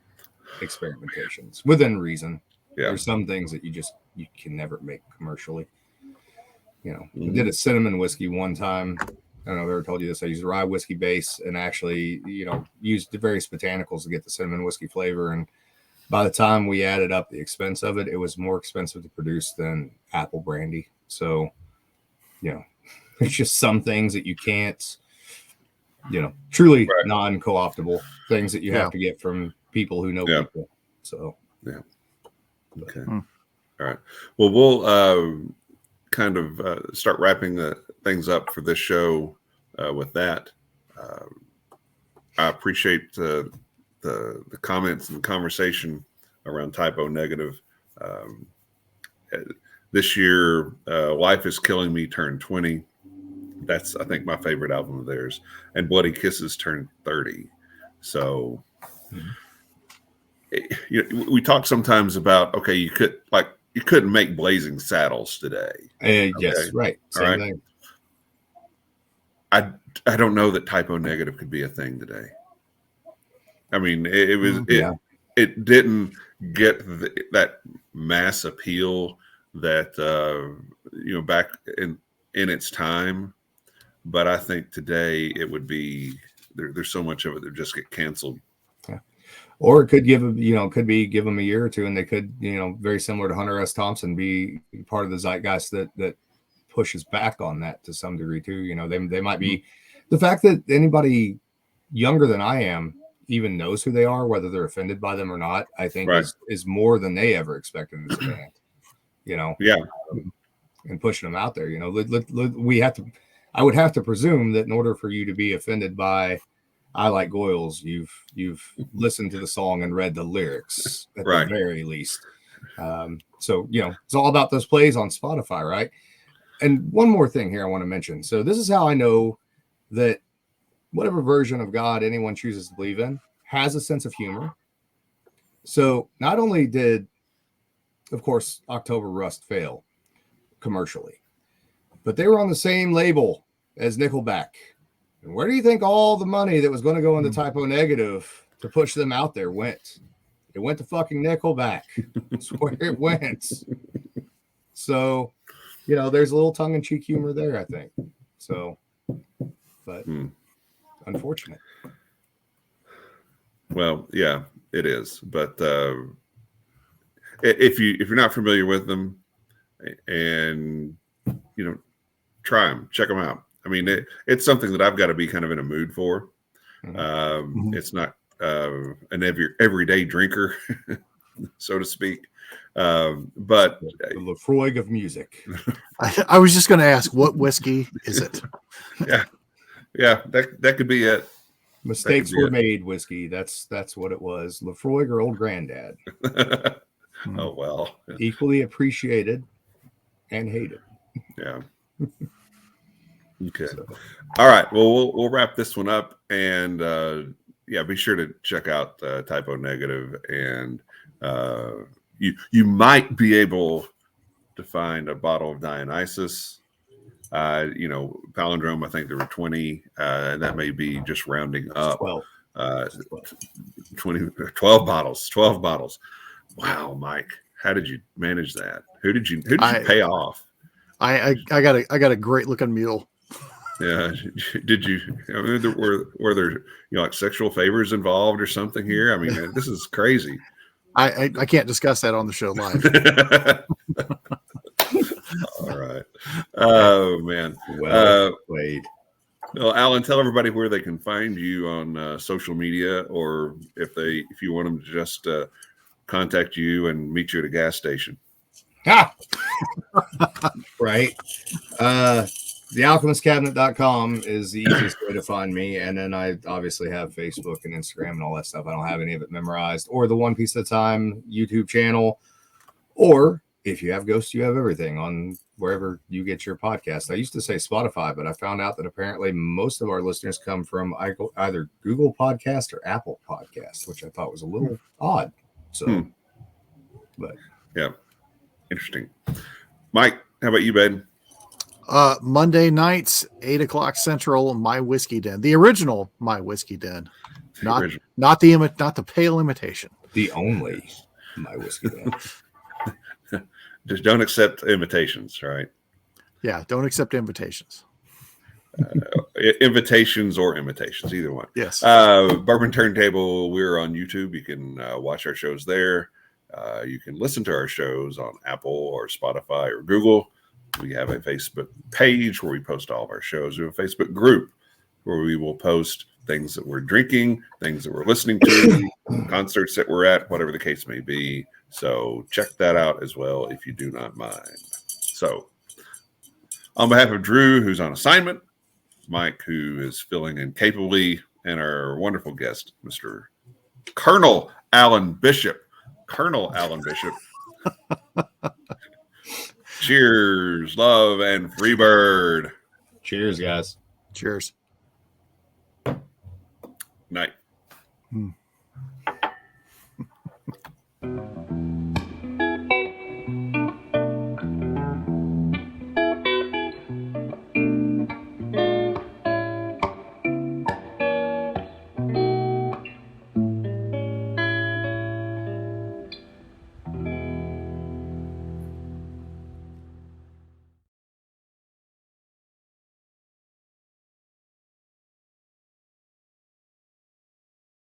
Speaker 3: experimentations within reason. There's some things that you can never make commercially. I did a cinnamon whiskey one time. I don't know if I've ever told you this. I used a rye whiskey base and actually, used the various botanicals to get the cinnamon whiskey flavor. And by the time we added up the expense of it, it was more expensive to produce than apple brandy. So, there's just some things that you can't, truly non-co-optable things that you have to get from people who know people. So,
Speaker 1: Okay. All right. Well, we'll kind of start wrapping things up for this show with that. I appreciate the comments and the conversation around Typo Negative. This year, Life is Killing Me turned 20. That's, I think, my favorite album of theirs. And Bloody Kisses turned 30. So we talk sometimes about, okay, you couldn't make Blazing Saddles today.
Speaker 3: Yes, right. Same thing.
Speaker 1: I don't know that Typo Negative could be a thing today. I mean, it didn't get that mass appeal that back in its time, but I think today it would be there's so much of it that just get canceled.
Speaker 3: Or it could give them a year or two, and they could, very similar to Hunter S. Thompson, be part of the zeitgeist that pushes back on that to some degree too. They might be the fact that anybody younger than I am even knows who they are, whether they're offended by them or not, I think is more than they ever expected as a band. And pushing them out there. I would have to presume that in order for you to be offended by I Like Goyles, you've listened to the song and read the lyrics at the very least. So it's all about those plays on Spotify, right? And one more thing here I want to mention. So this is how I know that whatever version of God anyone chooses to believe in has a sense of humor. So not only did, of course, October Rust fail commercially, but they were on the same label as Nickelback. And where do you think all the money that was going to go into Typo Negative to push them out there went? It went to fucking Nickelback. That's where it went. So, there's a little tongue-in-cheek humor there, I think. So, but unfortunate.
Speaker 1: Well, yeah, it is. But if you're not familiar with them, and try them, check them out. I mean, it's something that I've got to be kind of in a mood for. It's not an everyday drinker, so to speak. But
Speaker 3: the Lefroy of music.
Speaker 2: I was just going to ask, what whiskey is it?
Speaker 1: Yeah, that could be it.
Speaker 3: Mistakes were made whiskey. That's what it was. Lefroy or Old Granddad.
Speaker 1: Oh well.
Speaker 3: Equally appreciated and hated.
Speaker 1: Yeah. Okay.
Speaker 3: So,
Speaker 1: All right. Well, we'll wrap this one up, and yeah, be sure to check out Typo Negative, and you might be able to find a bottle of Dionysus. Palindrome. I think there were 20, and that may be just rounding up.
Speaker 3: 12.
Speaker 1: 12 bottles. 12 bottles. Wow, Mike, how did you manage that? Who did you pay off?
Speaker 2: I got a great looking mule.
Speaker 1: Yeah, did you? I mean, were there like sexual favors involved or something here? I mean, this is crazy.
Speaker 2: I can't discuss that on the show live.
Speaker 1: All right. Oh man.
Speaker 3: Well played.
Speaker 1: Well, Alan, tell everybody where they can find you on social media, or if you want them to just contact you and meet you at a gas station.
Speaker 3: Right. TheAlchemistCabinet.com is the easiest way to find me. And then I obviously have Facebook and Instagram and all that stuff. I don't have any of it memorized. Or the One Piece at a Time YouTube channel. Or if you have Ghost, you have everything on wherever you get your podcast. I used to say Spotify, but I found out that apparently most of our listeners come from either Google Podcast or Apple Podcast, which I thought was a little odd. So, but
Speaker 1: yeah, interesting. Mike, how about you, Ben?
Speaker 2: Monday nights, 8:00 Central, My Whiskey Den, the original My Whiskey Den, not the pale imitation.
Speaker 3: The only My Whiskey Den.
Speaker 1: Just don't accept invitations, right?
Speaker 2: Yeah, don't accept invitations.
Speaker 1: Invitations or imitations, either one.
Speaker 2: Yes.
Speaker 1: Bourbon Turntable, we're on YouTube. You can watch our shows there. You can listen to our shows on Apple or Spotify or Google. We have a Facebook page where we post all of our shows. We have a Facebook group where we will post things that we're drinking, things that we're listening to, concerts that we're at, whatever the case may be. So check that out as well if you do not mind. So on behalf of Drew, who's on assignment, Mike, who is filling in capably, and our wonderful guest, Mr. Colonel Alan Bishop. Colonel Alan Bishop. Cheers, love, and free bird.
Speaker 3: Cheers, guys.
Speaker 2: Cheers.
Speaker 1: Night.